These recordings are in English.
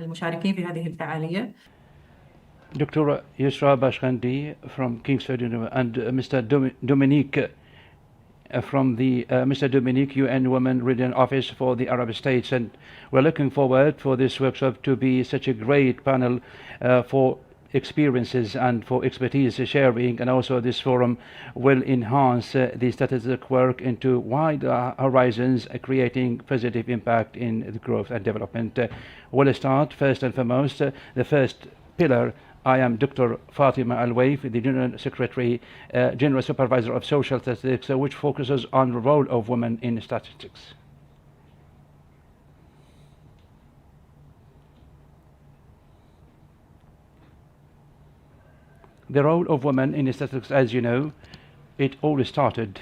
المشاركين في هذه الفعالية. Dr. Yusra Bashkandi from Kingsford University and Mr. Dominique from the Mr. Dominique, UN Women Regional Office for the Arab States, and we're looking forward for this workshop to be such a great panel for experiences and for expertise sharing, and also this forum will enhance the strategic work into wide horizons, creating positive impact in the growth and development. We'll start first and foremost the first pillar. I am Dr. Fatima Al-Waif, the General Secretary, General Supervisor of Social Statistics, which focuses on the role of women in statistics. The role of women in statistics, as you know, it all started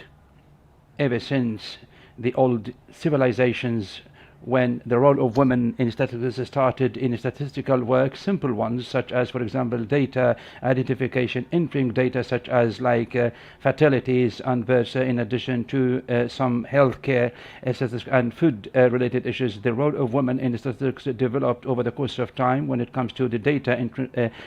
ever since the old civilizations, when the role of women in statistics started in statistical work, simple ones such as, for example, data identification, entering data such as fatalities and births, in addition to some healthcare statistics and food related issues. The role of women in statistics developed over the course of time when it comes to the data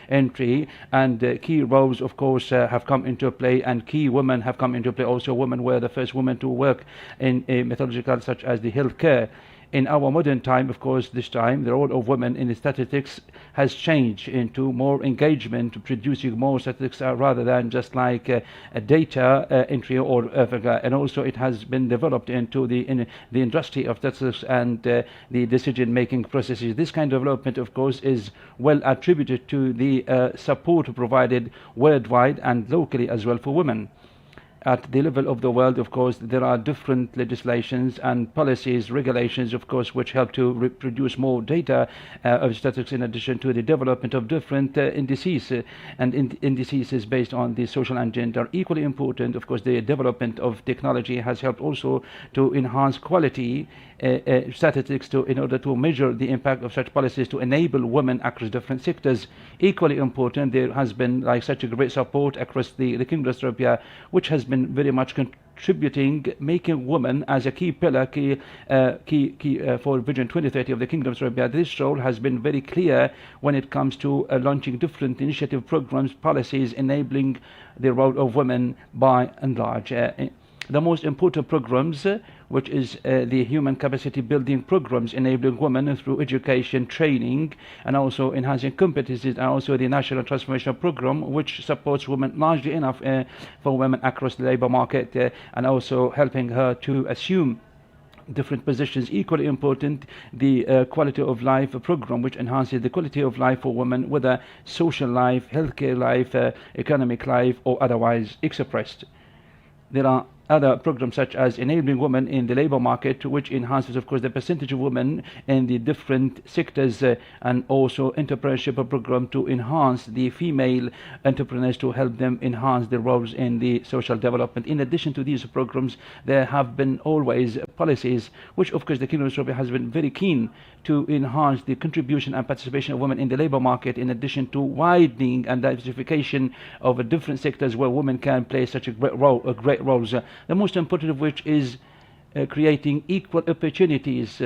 entry, and key roles, of course, have come into play, and key women have come into play. Also, women were the first women to work in methodological such as the healthcare. In our modern time, of course, this time, the role of women in statistics has changed into more engagement, producing more statistics rather than just like a data entry or and also it has been developed into the industry of statistics and the decision-making processes. This kind of development, of course, is well attributed to the support provided worldwide and locally as well for women. At the level of the world, of course, there are different legislations and policies, regulations, of course, which help to produce more data of statistics, in addition to the development of different indices and indices based on the social and gender. Equally important, of course, the development of technology has helped also to enhance quality statistics in order to measure the impact of such policies to enable women across different sectors. Equally important, there has been such a great support across the Kingdom of Saudi Arabia, which has been very much contributing, making women as a key pillar, key for Vision 2030 of the Kingdom of Saudi Arabia. This role has been very clear when it comes to launching different initiative programs, policies enabling the role of women by and large. The most important programs, which is the human capacity building programs enabling women through education, training, and also enhancing competencies, and also the national transformation program, which supports women largely enough for women across the labor market, and also helping her to assume different positions. Equally important, the quality of life program, which enhances the quality of life for women, whether social life, healthcare life, economic life, or otherwise expressed. There are other programs such as enabling women in the labor market, which enhances, of course, the percentage of women in the different sectors, and also entrepreneurship program to enhance the female entrepreneurs, to help them enhance their roles in the social development. In addition to these programs, there have been always policies which, of course, the Kingdom of Saudi Arabia has been very keen to enhance the contribution and participation of women in the labor market, in addition to widening and diversification of different sectors where women can play such a great roles. The most important of which is creating equal opportunities,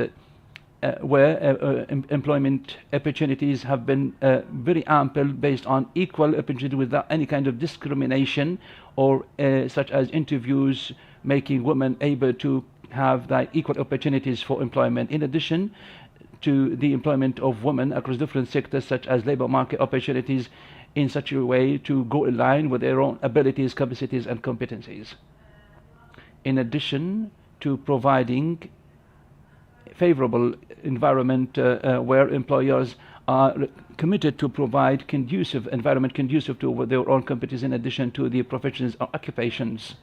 where employment opportunities have been very ample, based on equal opportunity without any kind of discrimination, or such as interviews, making women able to have that equal opportunities for employment. In addition to the employment of women across different sectors, such as labor market opportunities, in such a way to go in line with their own abilities, capacities, and competencies. In addition to providing favorable environment where employers are committed to provide conducive environment conducive to their own competencies, in addition to the professions or occupations.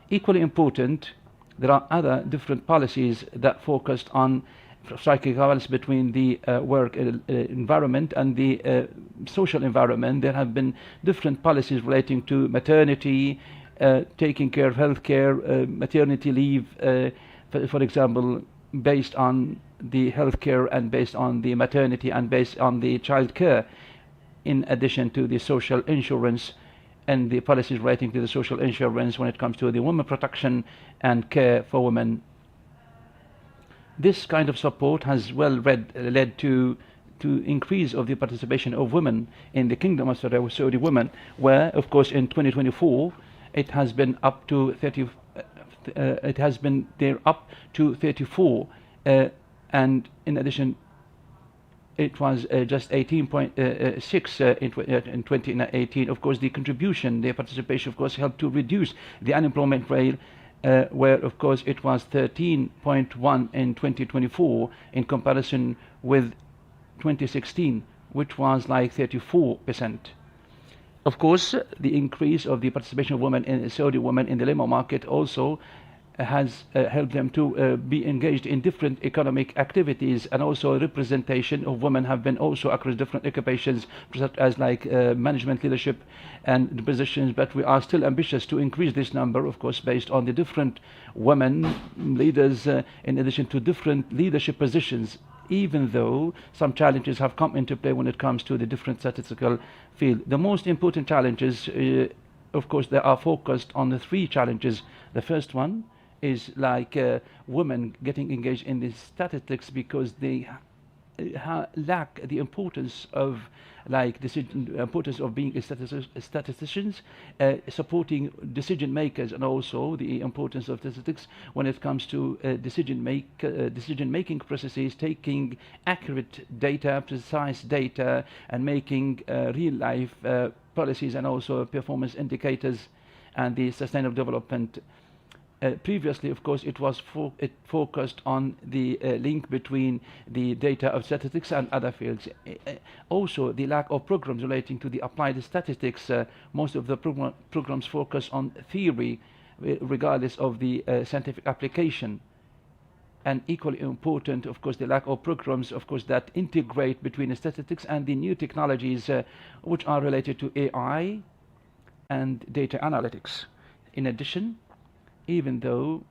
Equally important, there are other different policies that focused on striking a balance between the work environment and the social environment. There have been different policies relating to maternity, taking care of healthcare, maternity leave, for example, based on the healthcare and based on the maternity and based on the child care, in addition to the social insurance and the policies relating to the social insurance when it comes to the women protection and care for women. This kind of support has led to to increase of the participation of women in the Kingdom of Saudi women, where, of course, in 2024, it has been up to 30. It has been there up to 34, and in addition, it was just 18.6 in 2018. Of course, the contribution, the participation, of course, helped to reduce the unemployment rate, where, of course, it was 13.1 in 2024 in comparison with 2016, which was like 34%. Of course, the increase of the participation of women in Saudi women in the labor market also has helped them to be engaged in different economic activities, and also representation of women have been also across different occupations, such as like management, leadership, and the positions. But we are still ambitious to increase this number, of course, based on the different women leaders, in addition to different leadership positions, even though some challenges have come into play when it comes to the different statistical field. The most important challenges, of course, they are focused on the three challenges. The first one is like women getting engaged in the statistics because they lack the importance of like importance of being statisticians, supporting decision makers, and also the importance of statistics when it comes to decision making processes, taking accurate data, precise data, and making real life policies and also performance indicators and the sustainable development. Previously, of course, it focused on the link between the data of statistics and other fields. Also, the lack of programs relating to the applied statistics. Most of the programs focus on theory, regardless of the scientific application. And equally important, of course, the lack of programs, of course, that integrate between the statistics and the new technologies, which are related to AI and data analytics. In addition, even though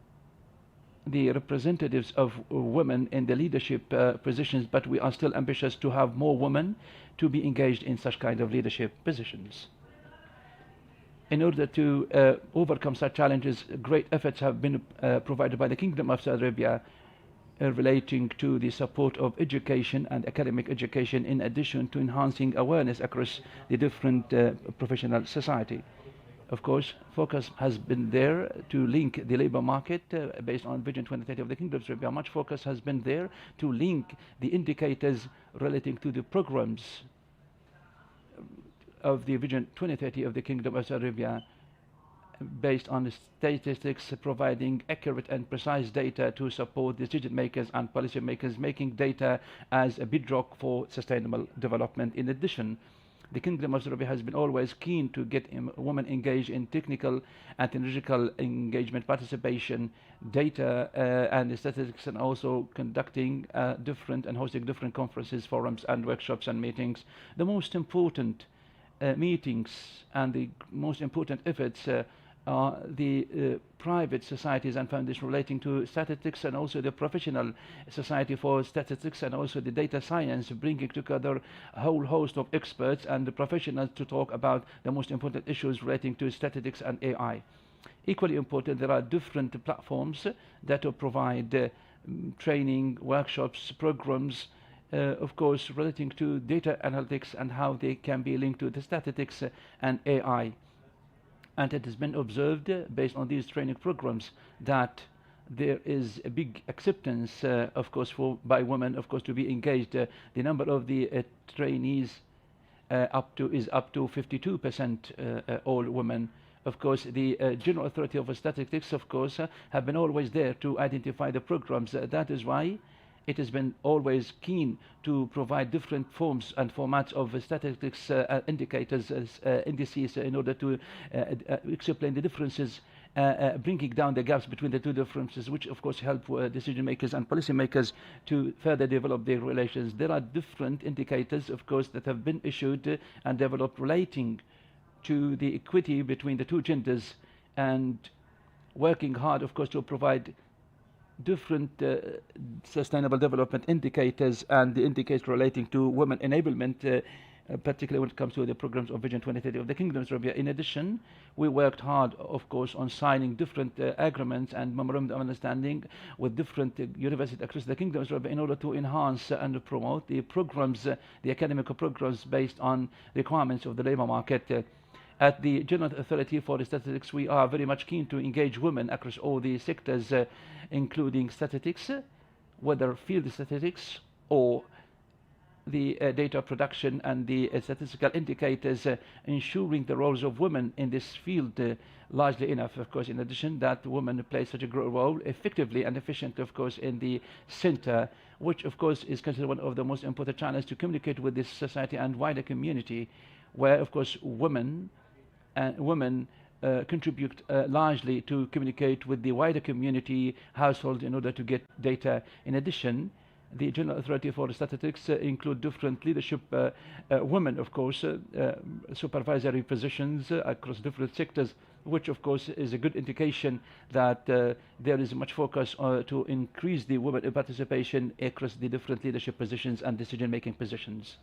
the representatives of women in the leadership positions, but we are still ambitious to have more women to be engaged in such kind of leadership positions. In order to overcome such challenges, great efforts have been provided by the Kingdom of Saudi Arabia relating to the support of education and academic education, in addition to enhancing awareness across the different professional society. Of course, focus has been there to link the labor market based on Vision 2030 of the Kingdom of Saudi Arabia. Much focus has been there to link the indicators relating to the programs of the Vision 2030 of the Kingdom of Saudi Arabia, based on the statistics, providing accurate and precise data to support decision makers and policy makers, making data as a bedrock for sustainable development. In addition, the Kingdom of Saudi Arabia has been always keen to get women engaged in technical and technological engagement, participation, data and statistics, and also conducting different and hosting different conferences, forums, and workshops and meetings. The most important meetings and the most important efforts are the private societies and foundations relating to statistics, and also the professional society for statistics, and also the data science, bringing together a whole host of experts and the professionals to talk about the most important issues relating to statistics and AI. Equally important, there are different platforms that provide training, workshops, programs, of course, relating to data analytics and how they can be linked to the statistics and AI. And it has been observed based on these training programs that there is a big acceptance, of course, by women, of course, to be engaged. The number of the trainees is up to 52% all women. Of course, the General Authority of Statistics, of course, have been always there to identify the programs. That is why it has been always keen to provide different forms and formats of statistics indicators, indices, in order to explain the differences, bringing down the gaps between the two differences, which of course help decision makers and policy makers to further develop their relations. There are different indicators, of course, that have been issued and developed relating to the equity between the two genders, and working hard, of course, to provide different sustainable development indicators and the indicators relating to women enablement, particularly when it comes to the programs of Vision 2030 of the Kingdom of Saudi Arabia. In addition, we worked hard, of course, on signing different agreements and memorandum of understanding with different universities across the Kingdom of Saudi Arabia in order to enhance and promote the programs, the academic programs based on requirements of the labor market. At the General Authority for Statistics, we are very much keen to engage women across all the sectors, including statistics, whether field statistics or the data production and the statistical indicators, ensuring the roles of women in this field largely enough, of course. In addition, that women play such a great role effectively and efficiently, of course, in the center, which of course is considered one of the most important channels to communicate with this society and wider community, where of course women contribute largely to communicate with the wider community household in order to get data. In addition, the General Authority for Statistics include different leadership women, of course, supervisory positions across different sectors, which of course is a good indication that there is much focus to increase the women participation across the different leadership positions and decision-making positions.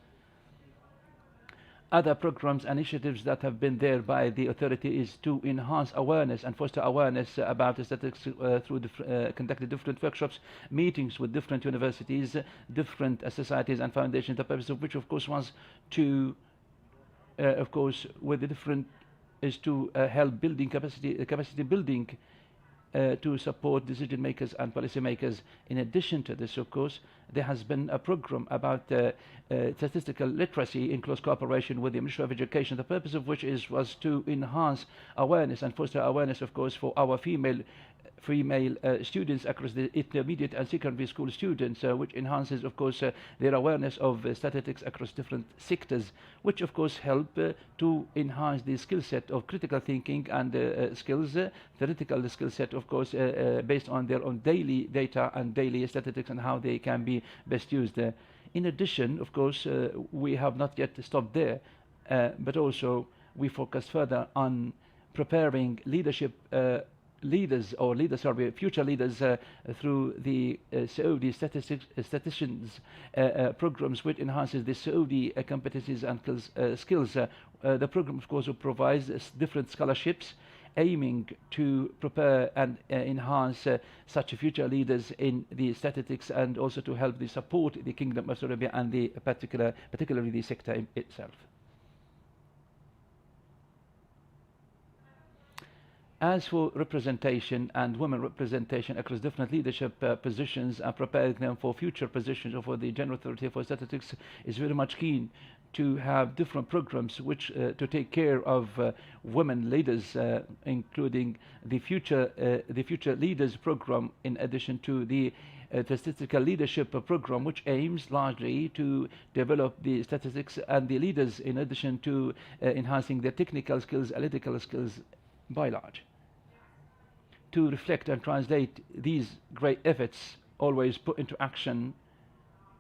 Other programs and initiatives that have been there by the authority is to enhance awareness and foster awareness about statistics through conducting different workshops, meetings with different universities, different societies and foundations, the purpose of which of course was to, of course, with the different is to help building capacity building to support decision makers and policy makers. In addition to this, of course, there has been a program about statistical literacy in close cooperation with the Ministry of Education, the purpose of which was to enhance awareness and foster awareness, of course, for our female students across the intermediate and secondary school students, which enhances, of course, their awareness of statistics across different sectors, which of course help to enhance the skill set of critical thinking and skills, theoretical skill set, of course, based on their own daily data and daily statistics and how they can be best used. In addition, of course, we have not yet stopped there, but also we focus further on preparing leadership leaders or future leaders through the Saudi statisticians programs, which enhances the Saudi competencies and skills. The program, of course, provides different scholarships aiming to prepare and enhance such future leaders in the statistics, and also to help support the Kingdom of Saudi Arabia and the particularly the sector itself. As for representation and women representation across different leadership positions and preparing them for future positions, or for the General Authority for Statistics is very much keen to have different programs which to take care of women leaders, including the future leaders program, in addition to the statistical leadership program, which aims largely to develop the statistics and the leaders, in addition to enhancing their technical skills, analytical skills by large. To reflect and translate these great efforts always put into action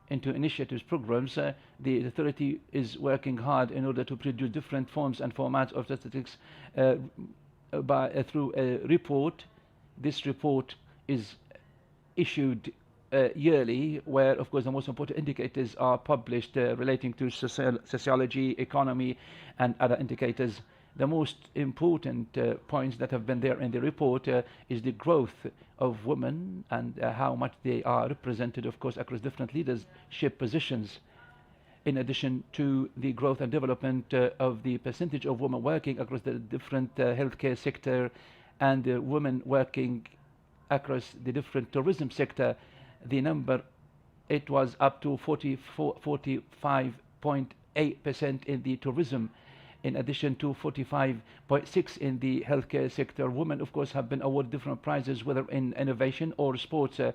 into initiatives, programs, the authority is working hard in order to produce different forms and formats of statistics through a report. This report is issued yearly, where of course the most important indicators are published relating to sociology, economy and other indicators. The most important points that have been there in the report is the growth of women and how much they are represented, of course, across different leadership positions, in addition to the growth and development of the percentage of women working across the different healthcare sector, and women working across the different tourism sector. The number, it was up to 45.8% in the tourism, in addition to 45.6% in the healthcare sector. Women, of course, have been awarded different prizes, whether in innovation or sports. There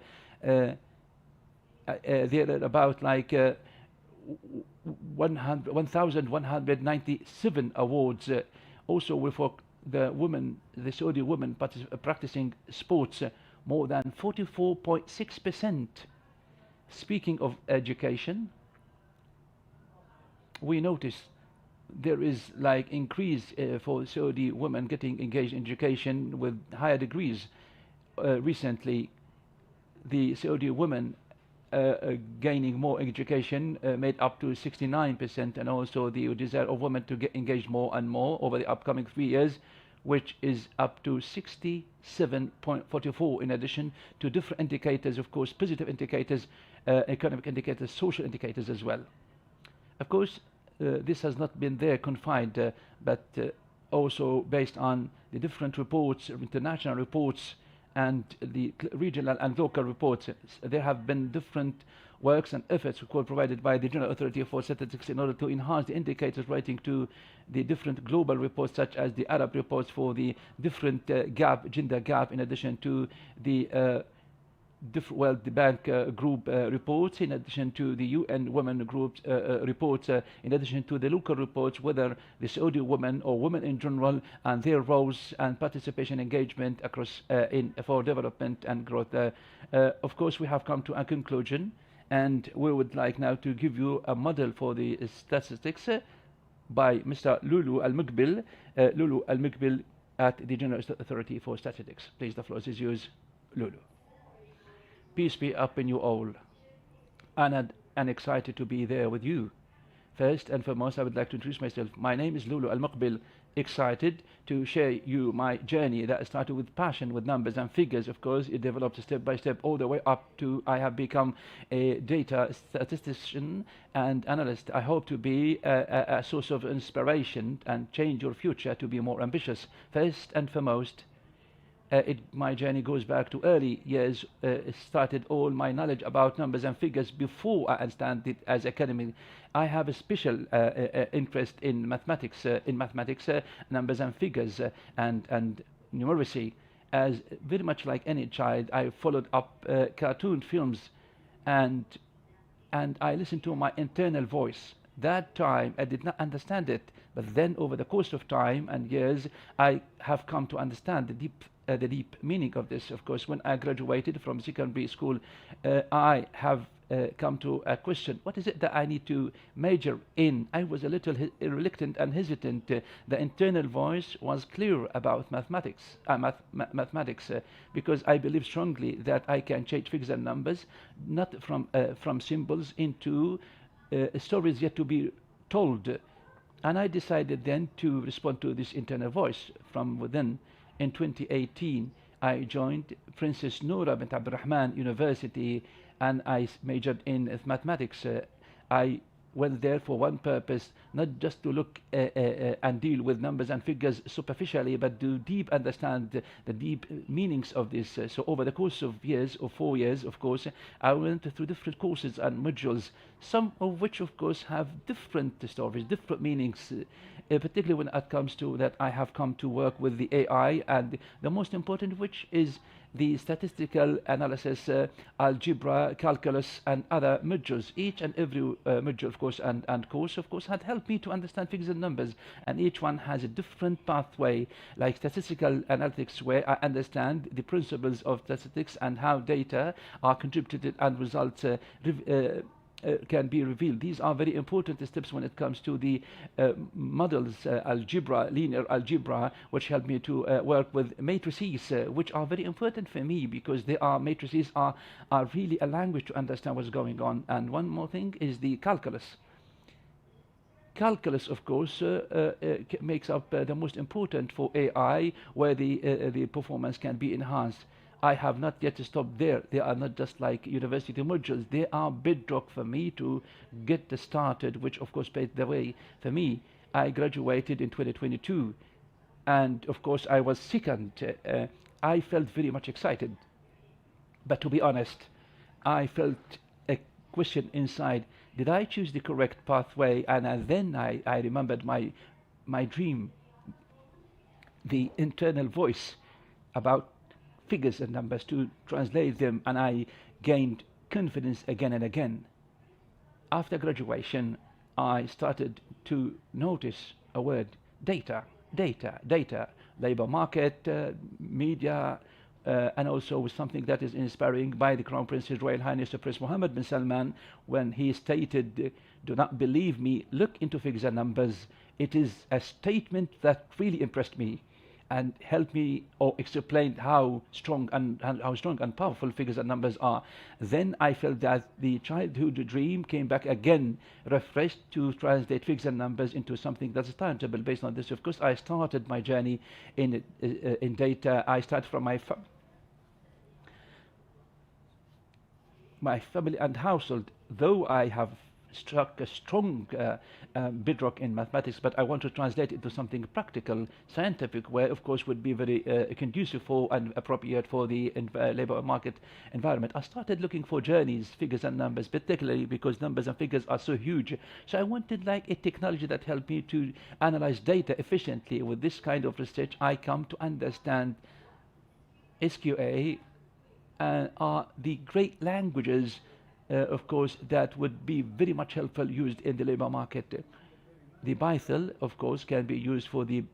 are about like 1,197 awards. Also, for the women, the Saudi women practicing sports, more than 44.6%. Speaking of education, we noticed there is like increase for Saudi women getting engaged in education with higher degrees. Recently, the Saudi women gaining more education made up to 69%, and also the desire of women to get engaged more and more over the upcoming 3 years, which is up to 67.44, in addition to different indicators, of course, positive indicators, economic indicators, social indicators as well. Of course, this has not been there confined, but also based on the different reports, international reports, and the regional and local reports. There have been different works and efforts provided by the General Authority for Statistics in order to enhance the indicators relating to the different global reports, such as the Arab reports for the different gender gap, in addition to the World Bank group reports, in addition to the UN Women Group reports, in addition to the local reports, whether the Saudi women or women in general, and their roles and participation engagement across for development and growth. Of course, we have come to a conclusion, and we would like now to give you a model for the statistics by Mr. Lulu Al-Muqbil, at the General Authority for Statistics. Please, the floor is yours, Lulu. Peace be upon you all. Honored and excited to be there with you. First and foremost, I would like to introduce myself. My name is Lulu Al-Muqbil. Excited to share you my journey that started with passion, with numbers and figures. Of course, it developed step by step all the way up to I have become a data statistician and analyst. I hope to be a source of inspiration and change your future to be more ambitious. First and foremost, my journey goes back to early years. Started all my knowledge about numbers and figures before I understand it as academic. I have a special interest in mathematics, numbers and figures, and numeracy. As very much like any child, I followed up cartoon films, and I listened to my internal voice. That time I did not understand it, but then over the course of time and years, I have come to understand the deep meaning of this. Of course, when I graduated from secondary school, I have come to a question: what is it that I need to major in? I was a little reluctant and hesitant. The internal voice was clear about mathematics, because I believe strongly that I can change figures and numbers, not from symbols into stories yet to be told. And I decided then to respond to this internal voice from within. In 2018, I joined Princess Noura bint Abdurrahman University, and I majored in mathematics. I went there for one purpose, not just to look and deal with numbers and figures superficially, but to deep understand the deep meanings of this. So over the course of years, or 4 years, of course, I went through different courses and modules, some of which, of course, have different stories, different meanings, particularly when it comes to that I have come to work with the AI, and the most important of which is the statistical analysis, algebra, calculus, and other modules. Each and every module, of course, and course, of course, had helped me to understand figures and numbers, and each one has a different pathway. Like statistical analytics, where I understand the principles of statistics and how data are contributed and results can be revealed. These are very important steps when it comes to the models, algebra, linear algebra, which help me to work with matrices, which are very important for me, because matrices are really a language to understand what's going on. And one more thing is the calculus. Calculus, of course, makes up the most important for AI, where the performance can be enhanced. I have not yet stopped there. They are not just like university modules. They are bedrock for me to get started, which of course paved the way for me. I graduated in 2022, and of course I was second. I felt very much excited, but to be honest, I felt a question inside: did I choose the correct pathway? And then I remembered my dream, the internal voice about figures and numbers, to translate them, and I gained confidence again and again. After graduation, I started to notice a word: data, labor market, media, and also with something that is inspiring by the Crown Prince, His Royal Highness Prince Mohammed bin Salman, when he stated, "Do not believe me, look into figures and numbers." It is a statement that really impressed me. and help me or explain how strong and powerful figures and numbers are. Then I felt that the childhood dream came back again, refreshed, to translate figures and numbers into something that's tangible. Based on this, of course, I started my journey in data. I started from my family and household, though I have struck a strong bedrock in mathematics, but I want to translate it into something practical, scientific, where of course would be very conducive for and appropriate for the labor market environment. I started looking for journeys, figures and numbers, particularly because numbers and figures are so huge. So I wanted like a technology that helped me to analyze data efficiently. With this kind of research, I come to understand SQA are the great languages, of course, that would be very much helpful used in the labor market. The Python, of course, can be used for the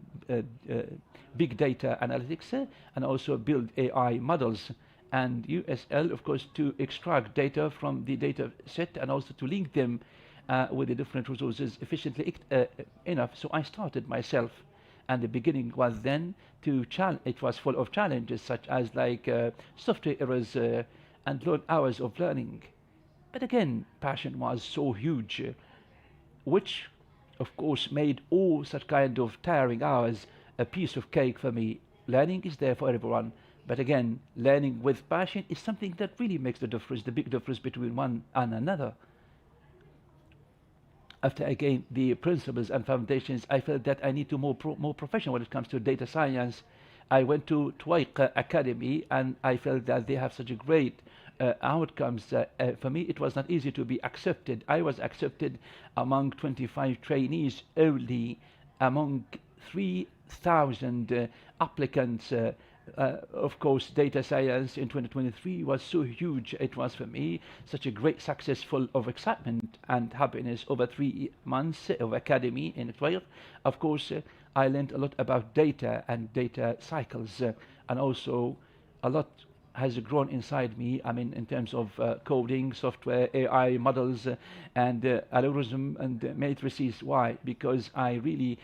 big data analytics and also build AI models. And USL, of course, to extract data from the data set and also to link them with the different resources efficiently enough. So I started myself. And the beginning was then to it was full of challenges such as like software errors and long hours of learning. But again, passion was so huge, which of course made all such kind of tiring hours a piece of cake for me. Learning is there for everyone, but again, learning with passion is something that really makes the difference, the big difference between one and another. After I gained the principles and foundations, I felt that I need to more professional when it comes to data science. I went to Twaik Academy, and I felt that they have such a great outcomes. For me, it was not easy to be accepted. I was accepted among 25 trainees only, among 3,000 applicants. Of course, data science in 2023 was so huge. It was for me such a great success, full of excitement and happiness over 3 months of academy in Twaik. Of course, I learned a lot about data and data cycles, and also a lot has grown inside me. I mean, in terms of coding, software, AI models, and algorithm and matrices. Why? Because I really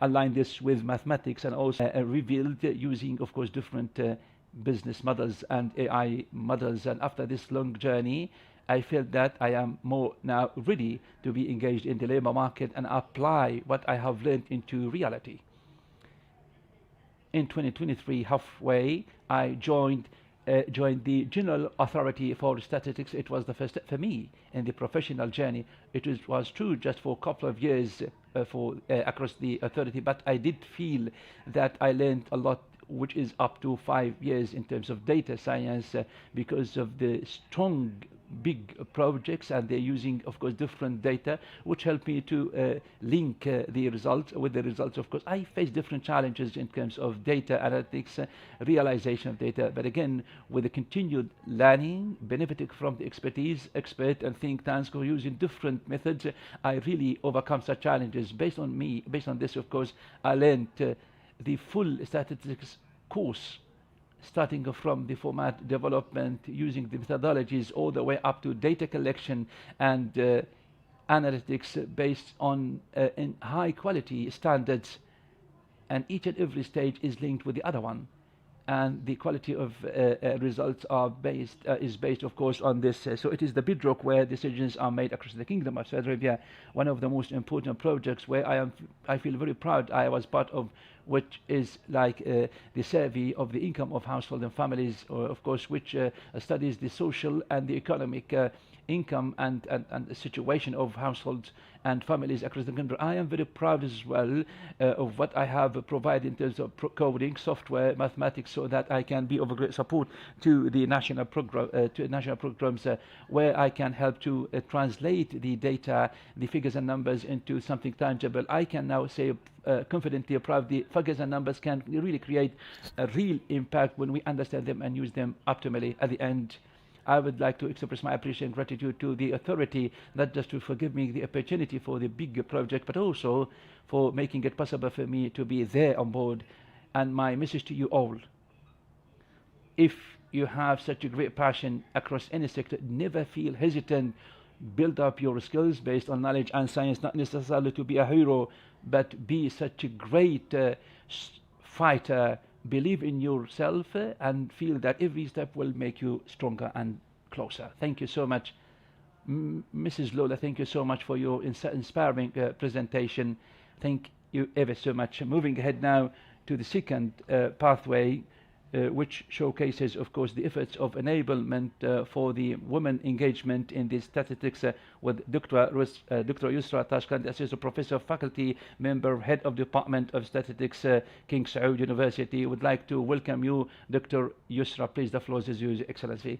aligned this with mathematics and also revealed using, of course, different business models and AI models. And after this long journey, I felt that I am more now ready to be engaged in the labor market and apply what I have learned into reality. In 2023, halfway, I joined the General Authority for Statistics. It was the first step for me in the professional journey. It was true just for a couple of years across the authority, but I did feel that I learned a lot, which is up to 5 years in terms of data science, because of the strong big projects, and they're using, of course, different data, which help me to link the results with the results. Of course, I face different challenges in terms of data analytics, realization of data, but again, with the continued learning, benefiting from the expert and think tanks who are using different methods, I really overcome such challenges. Based on this, of course, I learned the full statistics course, starting from the format development, using the methodologies, all the way up to data collection and analytics based on in high quality standards, and each and every stage is linked with the other one, and the quality of results is based, of course, on this. So it is the bedrock where decisions are made across the Kingdom of Saudi Arabia. One of the most important projects where I feel very proud I was part of, which is like the survey of the income of household and families, or of course, which studies the social and the economic income and the situation of households and families across the country. I am very proud as well of what I have provided in terms of coding, software, mathematics, so that I can be of a great support to the national programs where I can help to translate the data, the figures and numbers into something tangible. I can now say confidently proud the figures and numbers can really create a real impact when we understand them and use them optimally. At the end, I would like to express my appreciation and gratitude to the authority, not just to give me the opportunity for the big project, but also for making it possible for me to be there on board. And my message to you all, if you have such a great passion across any sector, never feel hesitant. Build up your skills based on knowledge and science, not necessarily to be a hero, but be such a great fighter, believe in yourself and feel that every step will make you stronger and closer. Thank you so much. Mrs. Lola, thank you so much for your inspiring presentation. Thank you ever so much. Moving ahead now to the second pathway, which showcases, of course, the efforts of enablement for the women engagement in the statistics with Dr. Yusra Tashkent, Associate Professor, Faculty Member, Head of Department of Statistics, King Saud University. Would like to welcome you, Dr. Yusra. Please, the floor is yours, Excellency.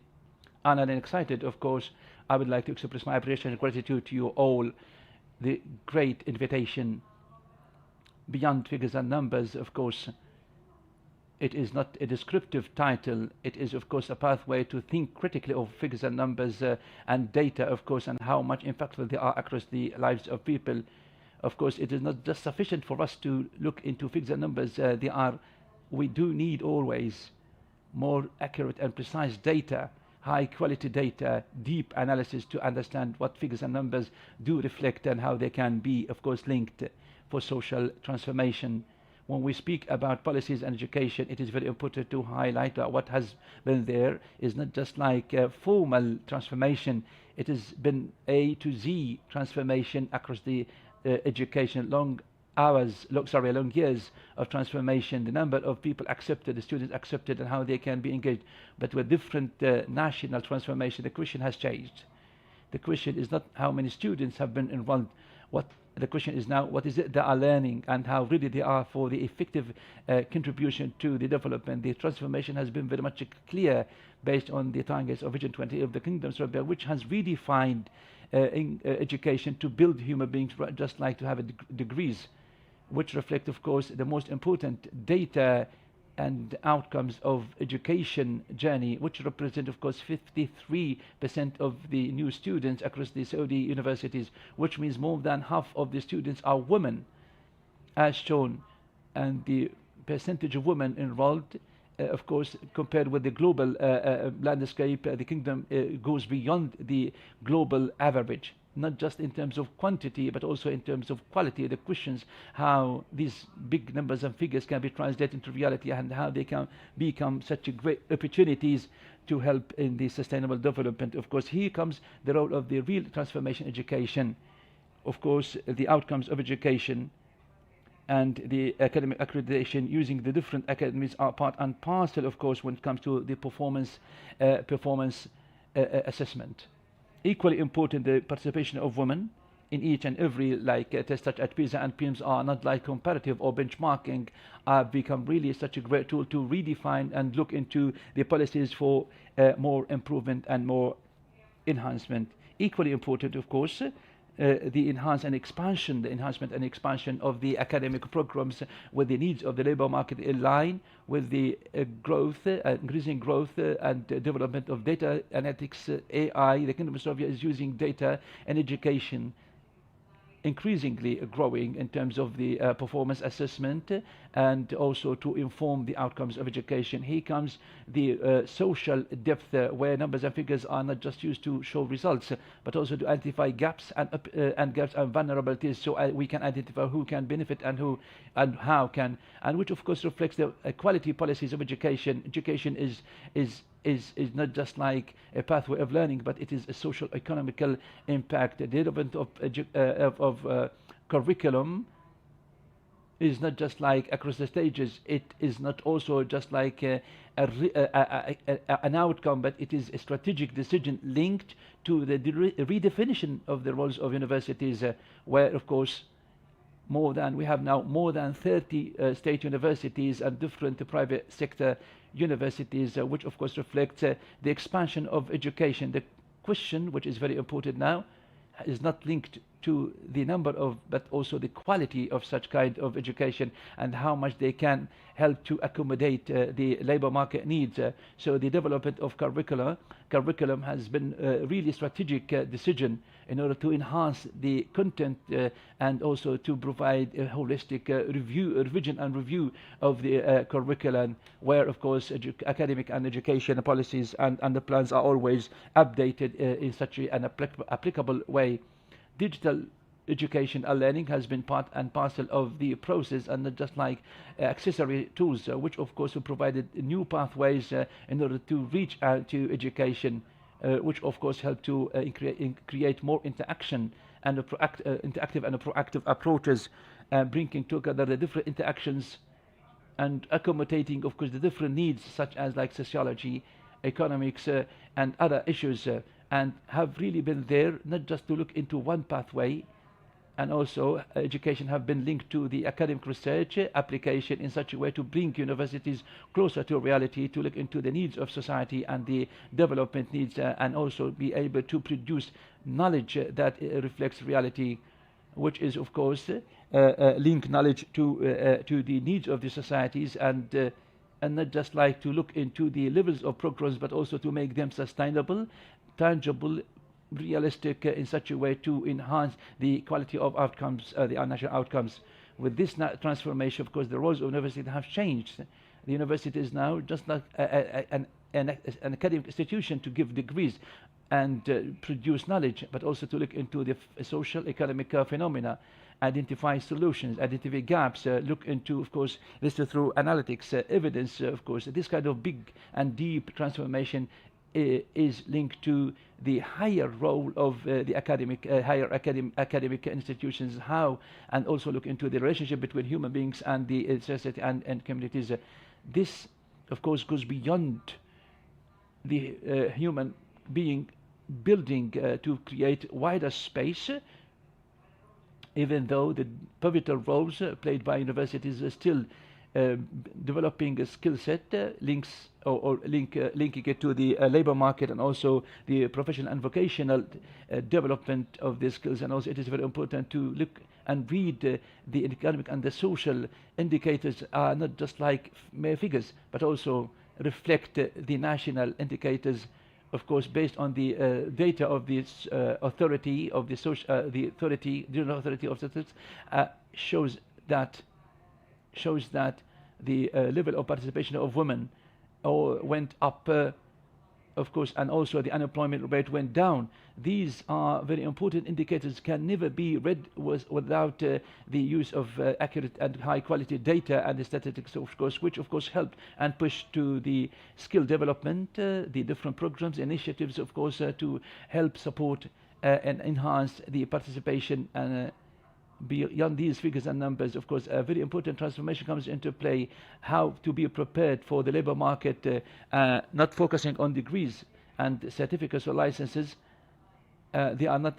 And I'm excited, of course. I would like to express my appreciation and gratitude to you all. The great invitation beyond figures and numbers, of course. It is not a descriptive title. It is, of course, a pathway to think critically of figures and numbers and data, of course, and how much impactful they are across the lives of people. Of course, it is not just sufficient for us to look into figures and numbers. We do need always more accurate and precise data, high quality data, deep analysis to understand what figures and numbers do reflect and how they can be, of course, linked for social transformation. When we speak about policies and education, it is very important to highlight that what has been there is not just like formal transformation. It has been A to Z transformation across the education, long years of transformation, the number of people accepted, the students accepted, and how they can be engaged. But with different national transformation, the question has changed. The question is not how many students have been involved. The question is now, what is it they are learning and how ready they are for the effective contribution to the development. The transformation has been very much clear based on the targets of Vision 20 of the Kingdoms, which has redefined education to build human beings, just like to have degrees, which reflect, of course, the most important data and outcomes of education journey, which represent, of course, 53% of the new students across the Saudi universities, which means more than half of the students are women, as shown. And the percentage of women enrolled, of course, compared with the global landscape, the kingdom goes beyond the global average, not just in terms of quantity, but also in terms of quality. The questions how these big numbers and figures can be translated into reality and how they can become such a great opportunities to help in the sustainable development. Of course, here comes the role of the real transformation education. Of course, the outcomes of education and the academic accreditation using the different academies are part and parcel, of course, when it comes to the performance assessment. Equally important, the participation of women in each and every test, such as PISA and PIMS, are not like comparative or benchmarking, have become really such a great tool to redefine and look into the policies for more improvement and more enhancement. Equally important, of course, the enhancement and expansion of the academic programs with the needs of the labor market in line with the increasing growth and development of data analytics, AI. The Kingdom of Saudi is using data and education increasingly growing in terms of the performance assessment and also to inform the outcomes of education. Here comes the social depth where numbers and figures are not just used to show results but also to identify gaps and vulnerabilities, so we can identify who can benefit and who and how can, and which of course reflects the quality policies of education. Education is not just like a pathway of learning, but it is a social economical impact. The development of curriculum is not just like across the stages. It is not also just like an outcome, but it is a strategic decision linked to the redefinition of the roles of universities, where of course we have now more than 30 state universities and different private sector universities, which of course reflects the expansion of education. The question, which is very important now, is not linked to the number of, but also the quality of such kind of education and how much they can help to accommodate the labor market needs. So the development of curriculum has been a really strategic decision in order to enhance the content and also to provide a holistic revision and review of the curriculum, where of course academic and education policies and the plans are always updated in such an applicable way. Digital education and learning has been part and parcel of the process, and not just like accessory tools, which of course have provided new pathways in order to reach out to education, which of course help to create more interaction and interactive and proactive approaches, bringing together the different interactions and accommodating of course the different needs such as like sociology, economics, and other issues, and have really been there not just to look into one pathway, and also education have been linked to the academic research application in such a way to bring universities closer to reality, to look into the needs of society and the development needs, and also be able to produce knowledge that reflects reality, which is of course link knowledge to the needs of the societies, and not just like to look into the levels of programs, but also to make them sustainable, tangible, realistic, in such a way to enhance the quality of outcomes, the national outcomes. With this transformation, of course, the roles of university have changed. The university is now just like an academic institution to give degrees and produce knowledge, but also to look into the social economic phenomena, identify solutions, identify gaps, look into, of course, this through analytics, evidence, of course. This kind of big and deep transformation is linked to the higher role of the higher academic institutions, and also look into the relationship between human beings and the society and communities. This, of course, goes beyond the human being building to create wider space, even though the pivotal roles played by universities are still developing a skill set, links or linking it to the labor market, and also the professional and vocational development of these skills. And also it is very important to look and read the economic and the social indicators are not just like mere figures, but also reflect the national indicators, of course, based on the data of this authority of the general authority of statistics, shows that the level of participation of women went up, of course, and also the unemployment rate went down. These are very important indicators, can never be read without the use of accurate and high quality data and the statistics, of course, which of course help and push to the skill development, the different programs, initiatives, of course, to help support and enhance the participation. And beyond these figures and numbers, of course, a very important transformation comes into play, how to be prepared for the labor market, not focusing on degrees and certificates or licenses. They are not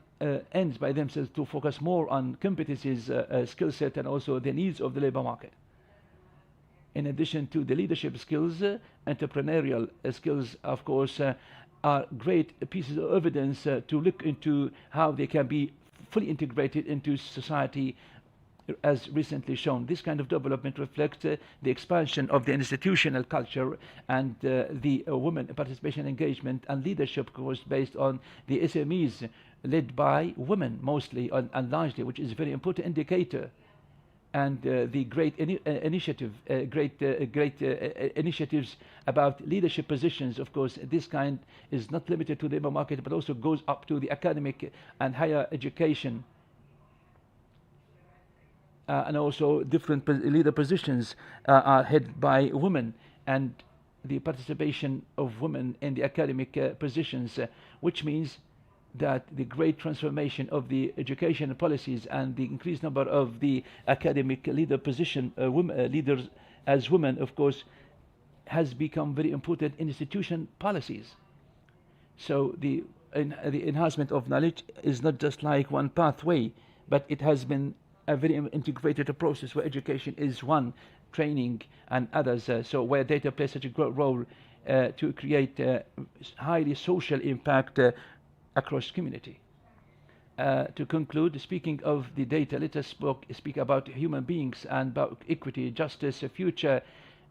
ends by themselves, to focus more on competencies, skill set, and also the needs of the labor market. In addition to the leadership skills, entrepreneurial skills, of course, are great pieces of evidence to look into how they can be fully integrated into society, as recently shown. This kind of development reflects the expansion of the institutional culture and the women participation, engagement, and leadership course based on the SMEs led by women mostly and largely, which is a very important indicator. And the great initiatives about leadership positions, of course, this kind is not limited to the labor market, but also goes up to the academic and higher education. And also different leader positions are headed by women, and the participation of women in the academic positions, which means that the great transformation of the education policies and the increased number of the academic leader position leaders as women, of course, has become very important institution policies. So the enhancement of knowledge is not just like one pathway, but it has been a very integrated process where education is one, training and others. So where data plays such a great role to create highly social impact across community. To conclude, speaking of the data, let us speak about human beings and about equity, justice, future,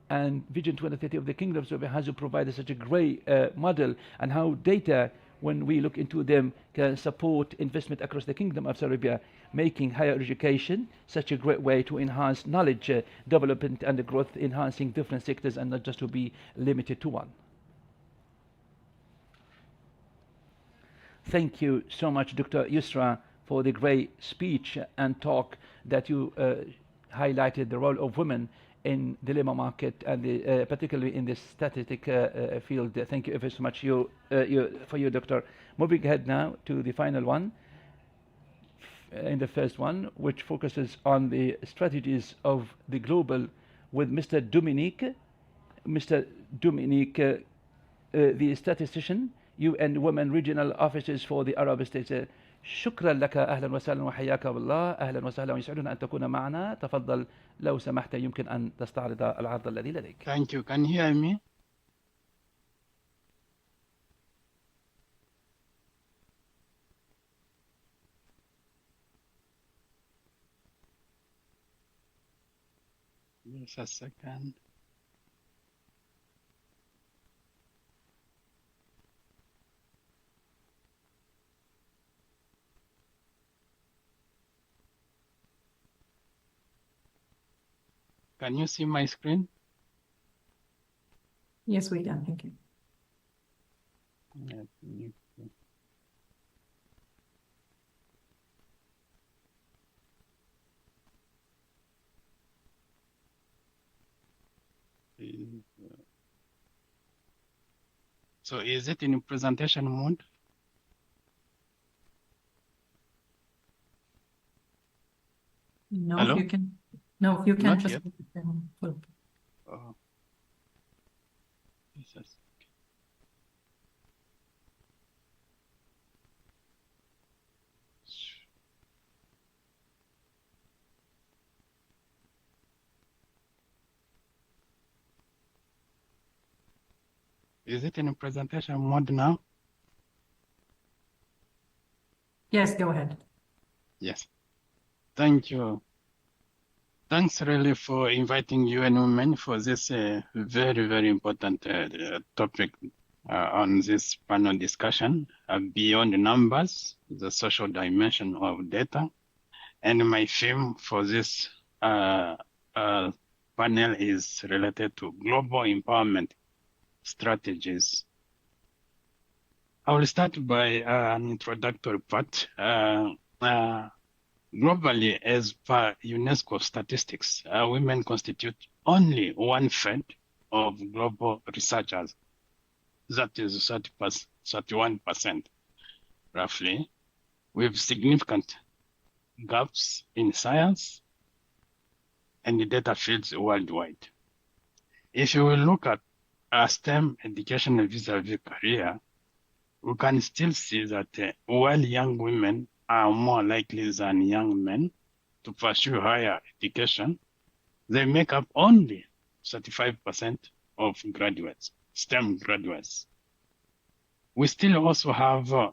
and Vision 2030 of the Kingdom of Saudi Arabia has provided such a great model, and how data, when we look into them, can support investment across the Kingdom of Saudi Arabia, making higher education such a great way to enhance knowledge development and growth, enhancing different sectors and not just to be limited to one. Thank you so much, Dr. Yusra, for the great speech and talk that you highlighted the role of women in the labor market and particularly in the statistic field. Thank you ever so much for you, Doctor. Moving ahead now to the final one, in the first one, which focuses on the strategies of the global with Mr. Dominique. Mr. Dominique, the statistician, UN Women Regional Offices for the Arab States. شكرا لك، أهلا وسهلا وحياك بالله، أهلا وسهلا ويسعدنا أن تكون معنا. تفضل لو سمحت، يمكن أن تستعرض العرض الذي لديك. Thank you. Can you hear me? Just a second. Can you see my screen? Yes, we can. Thank you. Let me- So is it in presentation mode? No, Hello? if you can. No, if you can Not just. yet. Full. Oh. Just a second. Is it in presentation mode now? Yes, go ahead. Yes. Thank you. Thanks really for inviting UN Women for this very, very important topic on this panel discussion, beyond the numbers, the social dimension of data. And my theme for this panel is related to global empowerment strategies. I will start by an introductory part. Globally, as per UNESCO statistics, women constitute only 1/3 of global researchers. That is 31%, roughly, with significant gaps in science and the data fields worldwide. If you will look at STEM education vis-a-vis career, we can still see that while young women are more likely than young men to pursue higher education, they make up only 35% of graduates, STEM graduates. We still also have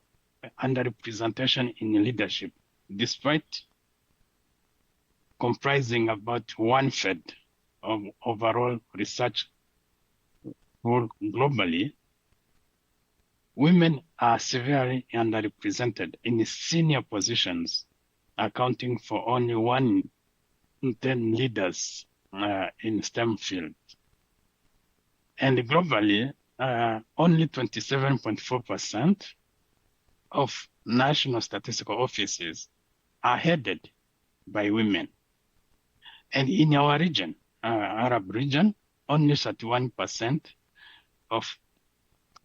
underrepresentation in leadership, despite comprising about 1/3 of overall research globally. Women are severely underrepresented in senior positions, accounting for only 1 in 10 leaders in STEM field. And globally, only 27.4% of national statistical offices are headed by women. And in our region, Arab region, only 31% of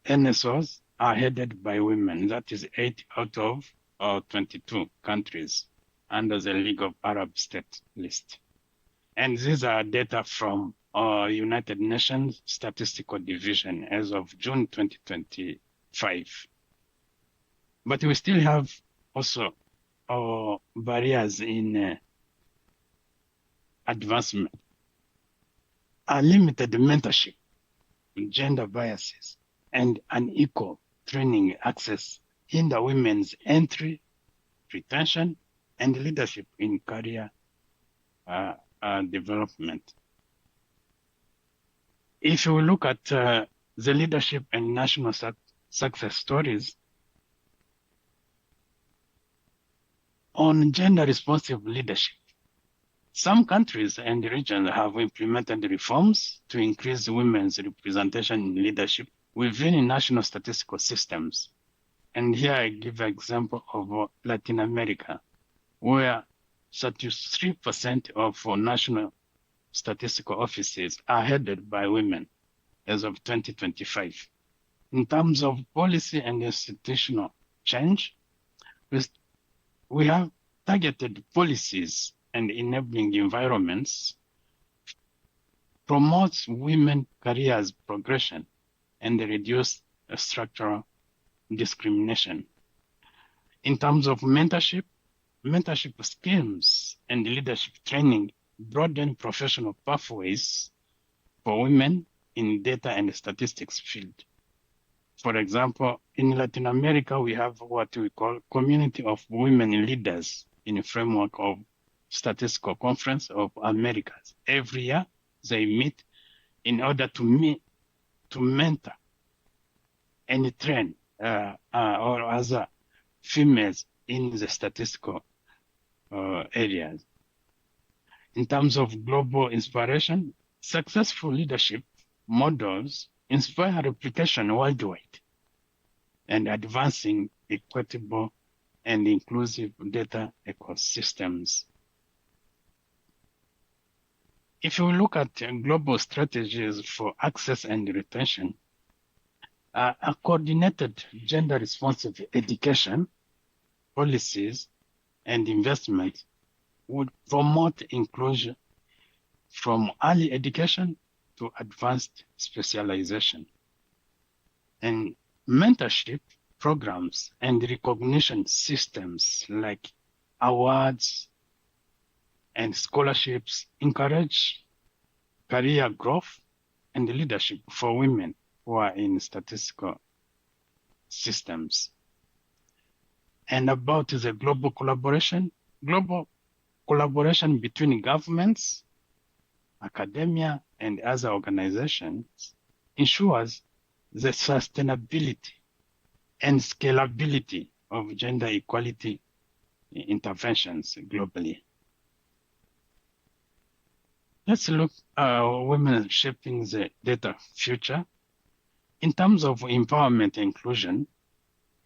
NSOs are headed by women. That is 8 out of 22 countries under the League of Arab States list. And these are data from United Nations Statistical Division as of June 2025. But we still have also barriers in advancement, limited mentorship, gender biases, and unequal training access hinder women's entry, retention, and leadership in career development. If you look at the leadership and national success stories on gender responsive leadership, some countries and regions have implemented reforms to increase women's representation in leadership within national statistical systems. And here I give an example of Latin America, where 33% of national statistical offices are headed by women as of 2025. In terms of policy and institutional change, we have targeted policies and enabling environments, promotes women careers progression, and reduce structural discrimination. In terms of mentorship schemes and leadership training broaden professional pathways for women in data and statistics field. For example, in Latin America, we have what we call Community of Women Leaders in a framework of Statistical Conference of Americas. Every year, they meet in order to mentor and train or other females in the statistical areas. In terms of global inspiration, successful leadership models inspire replication worldwide and advancing equitable and inclusive data ecosystems. If you look at global strategies for access and retention, a coordinated gender responsive education policies and investment would promote inclusion from early education to advanced specialization. And mentorship programs and recognition systems like awards and scholarships encourage career growth and leadership for women who are in statistical systems. And about the global collaboration between governments, academia, and other organizations ensures the sustainability and scalability of gender equality interventions globally. Let's look at women shaping the data future. In terms of empowerment and inclusion,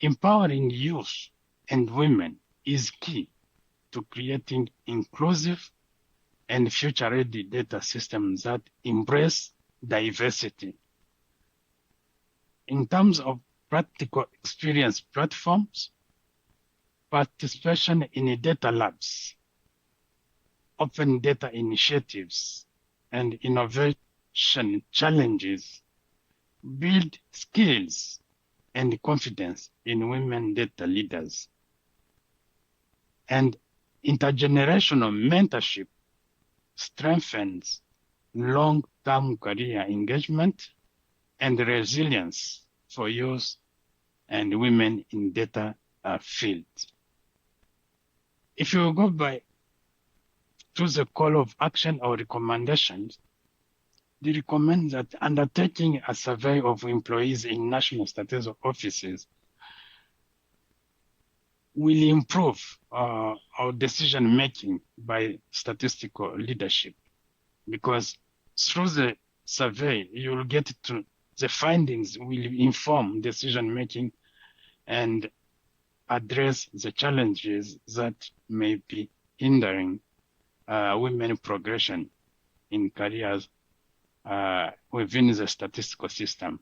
empowering youth and women is key to creating inclusive and future-ready data systems that embrace diversity. In terms of practical experience platforms, participation in data labs, open data initiatives, and innovation challenges build skills and confidence in women data leaders. And intergenerational mentorship strengthens long-term career engagement and resilience for youth and women in data fields. If you go to the call of action or recommendations, they recommend that undertaking a survey of employees in national statistical offices will improve our decision-making by statistical leadership, because through the survey, you will get to the findings will inform decision-making and address the challenges that may be hindering women progression in careers within the statistical system.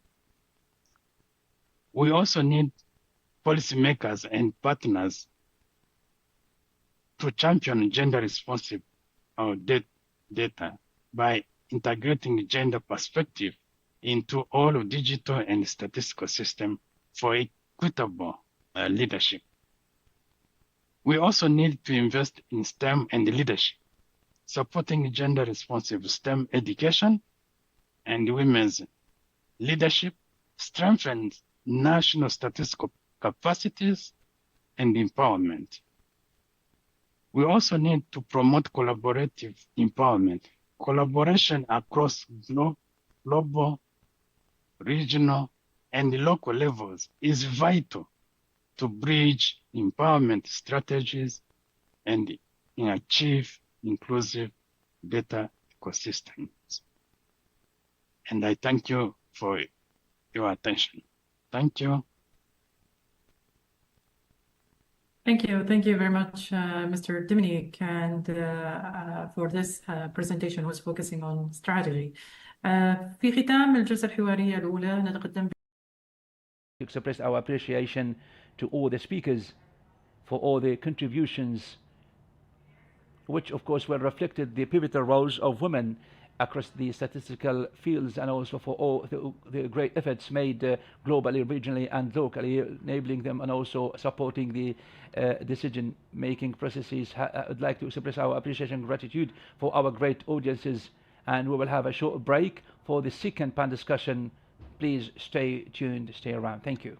We also need policymakers and partners to champion gender responsive data by integrating gender perspective into all of digital and statistical system for equitable leadership. We also need to invest in STEM and leadership, supporting gender responsive STEM education and women's leadership strengthens national statistical capacities and empowerment. We also need to promote collaborative empowerment. Collaboration across global, regional, and local levels is vital to bridge empowerment strategies and achieve inclusive data ecosystems. And I thank you for your attention. Thank you. Thank you very much, Mr. Dominic, and for this presentation was focusing on strategy. في ختام الجلسة الحوارية الأولى نتقدم To express our appreciation to all the speakers for all their contributions, which of course were reflected the pivotal roles of women across the statistical fields, and also for all the great efforts made globally, regionally and locally, enabling them and also supporting the decision making processes. I'd like to express our appreciation and gratitude for our great audiences, and we will have a short break for the second panel discussion. Please stay tuned, stay around. Thank you.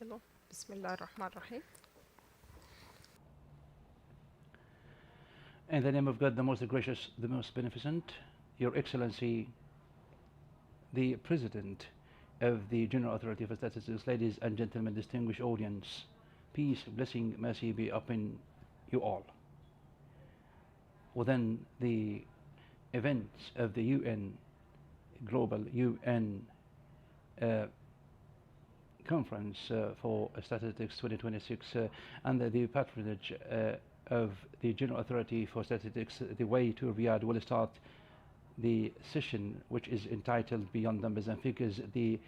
Hello. Bismillah ar-Rahman ar-Rahim. In the name of God, the most gracious, the most beneficent, Your Excellency, the President of the General Authority for Statistics, ladies and gentlemen, distinguished audience, peace, blessing, mercy be upon you all. Within the events of the UN, Global UN Conference for Statistics 2026, under the patronage of the General Authority for Statistics, the way to Riyadh will start the session, which is entitled Beyond Numbers and Figures, the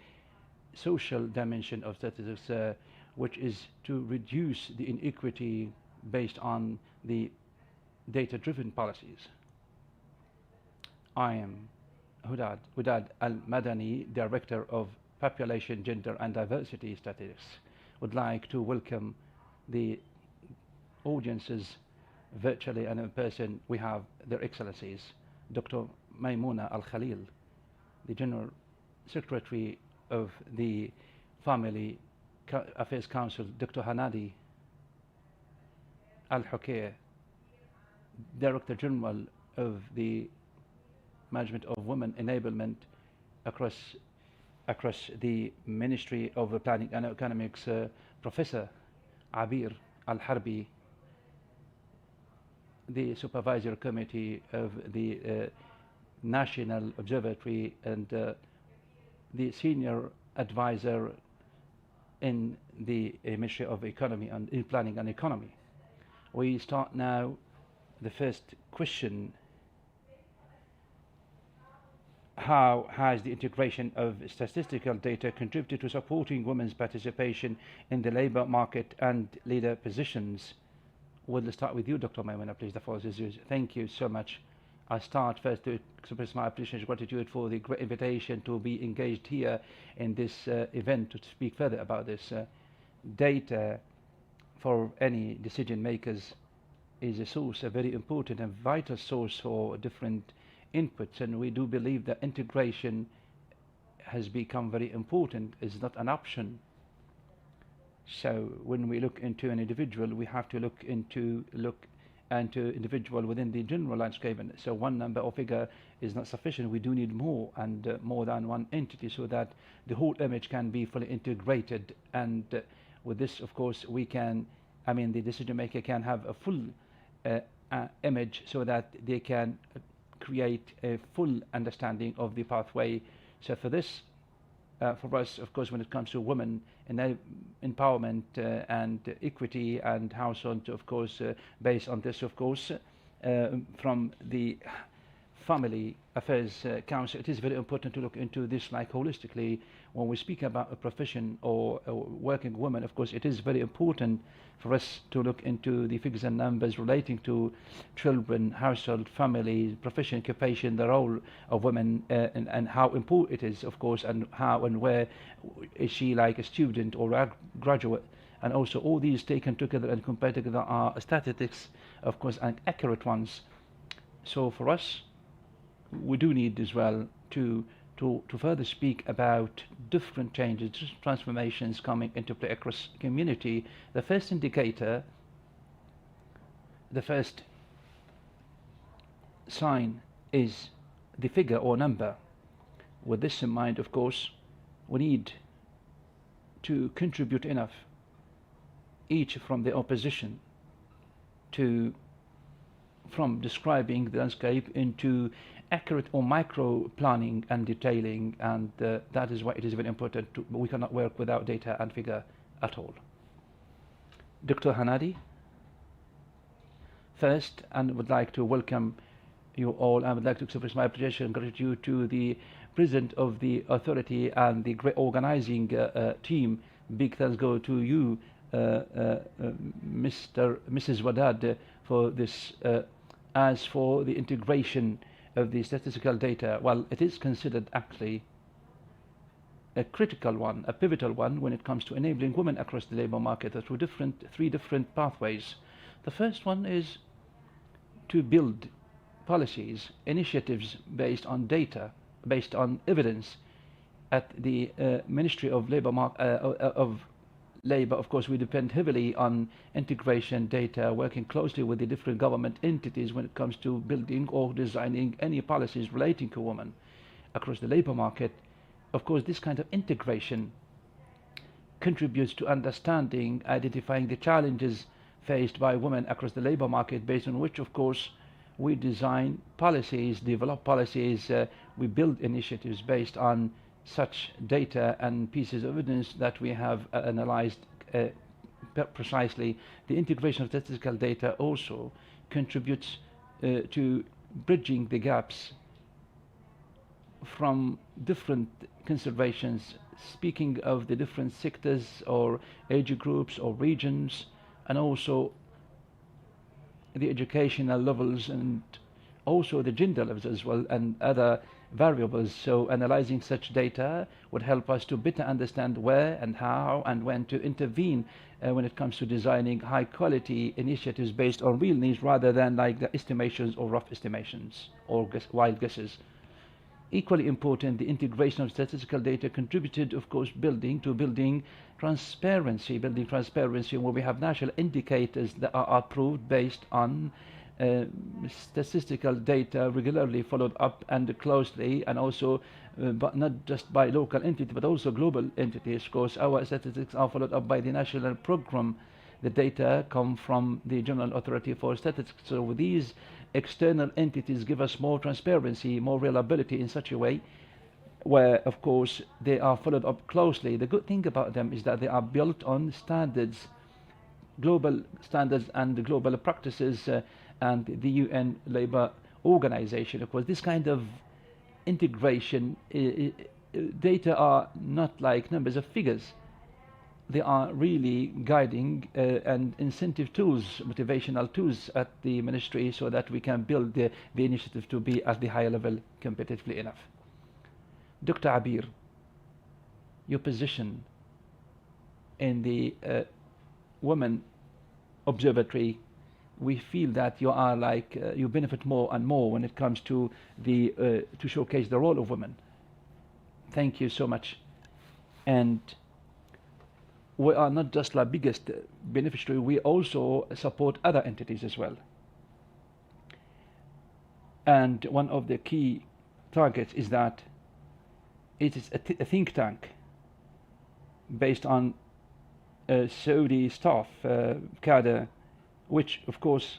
social dimension of statistics, which is to reduce the inequity based on the data-driven policies. I am Hudad Al-Madani, Director of Population, Gender and Diversity Statistics. Would like to welcome the audiences virtually and in person. We have Their Excellencies Dr. Maimouna Al-Khalil, the General Secretary of the Family Affairs Council, Dr. Hanadi Al-Hukair, Director General of the Management of Women Enablement across the Ministry of Planning and Economics, Professor Abir Al-Harbi, the Supervisory Committee of the National Observatory, and the Senior Advisor in the Ministry of Economy and in Planning and Economy. We start now the first question. How has the integration of statistical data contributed to supporting women's participation in the labor market and leader positions? We'll start with you, Dr. Maimouna, please. The floor is yours. Thank you so much. I start first to express my appreciation and gratitude for the great invitation to be engaged here in this event to speak further about this. Data for any decision makers is a source, a very important and vital source for different inputs, and we do believe that integration has become very important. It's not an option. So when we look into an individual, we have to look into individual within the general landscape, and so one number or figure is not sufficient. We do need more and more than one entity so that the whole image can be fully integrated, and with this, of course, we can, the decision maker can have a full image so that they can create a full understanding of the pathway. So for this, for us, of course, when it comes to women and empowerment and equity and household, of course, based on this, of course, from the Family Affairs Council, it is very important to look into this like holistically. When we speak about a profession or a working woman, of course, it is very important for us to look into the figures and numbers relating to children, household, family, profession, occupation, the role of women, and how important it is, of course, and how and where is she like a student or a graduate. And also all these taken together and compared together are statistics, of course, and accurate ones. So for us, we do need as well to further speak about different changes, transformations coming into play across community. The first indicator, the first sign is the figure or number. With this in mind, of course, we need to contribute enough, each from the opposition, from describing the landscape into accurate or micro planning and detailing, and that is why it is very important. We cannot work without data and figure at all. Dr. Hanadi, first, and would like to welcome you all. I would like to express my appreciation and gratitude to the President of the Authority and the great organizing team. Big thanks go to you, Mrs. Wadad, for this. As for the integration of the statistical data, well, it is considered actually a critical one, a pivotal one, when it comes to enabling women across the labor market through three different pathways. The first one is to build policies, initiatives based on data, based on evidence at the Ministry of labor, of course, we depend heavily on integration data, working closely with the different government entities when it comes to building or designing any policies relating to women across the labor market. Of course, this kind of integration contributes to understanding, identifying the challenges faced by women across the labor market, based on which, of course, we design policies, develop policies, we build initiatives based on such data and pieces of evidence that we have analyzed precisely. The integration of statistical data also contributes to bridging the gaps from different considerations, speaking of the different sectors or age groups or regions, and also the educational levels and also the gender levels as well, and other variables. So analyzing such data would help us to better understand where and how and when to intervene when it comes to designing high quality initiatives based on real needs, rather than like the estimations or rough estimations or wild guesses. Equally important, the integration of statistical data contributed, of course, building transparency, where we have national indicators that are approved based on statistical data, regularly followed up and closely, and also but not just by local entity but also global entities. Of course, our statistics are followed up by the national program. The data come from the General Authority for Statistics. So these external entities give us more transparency, more reliability, in such a way where, of course, they are followed up closely. The good thing about them is that they are built on standards, global standards and global practices, and the UN Labour Organization. Of course, this kind of integration, data are not like numbers of figures. They are really guiding and incentive tools, motivational tools at the ministry, so that we can build the initiative to be at the higher level competitively enough. Dr. Abir, your position in the Women Observatory, we feel that you are like you benefit more and more when it comes to the to showcase the role of women. Thank you so much. And we are not just the biggest beneficiary, we also support other entities as well. And one of the key targets is that it is a think tank based on Saudi staff cadre, which of course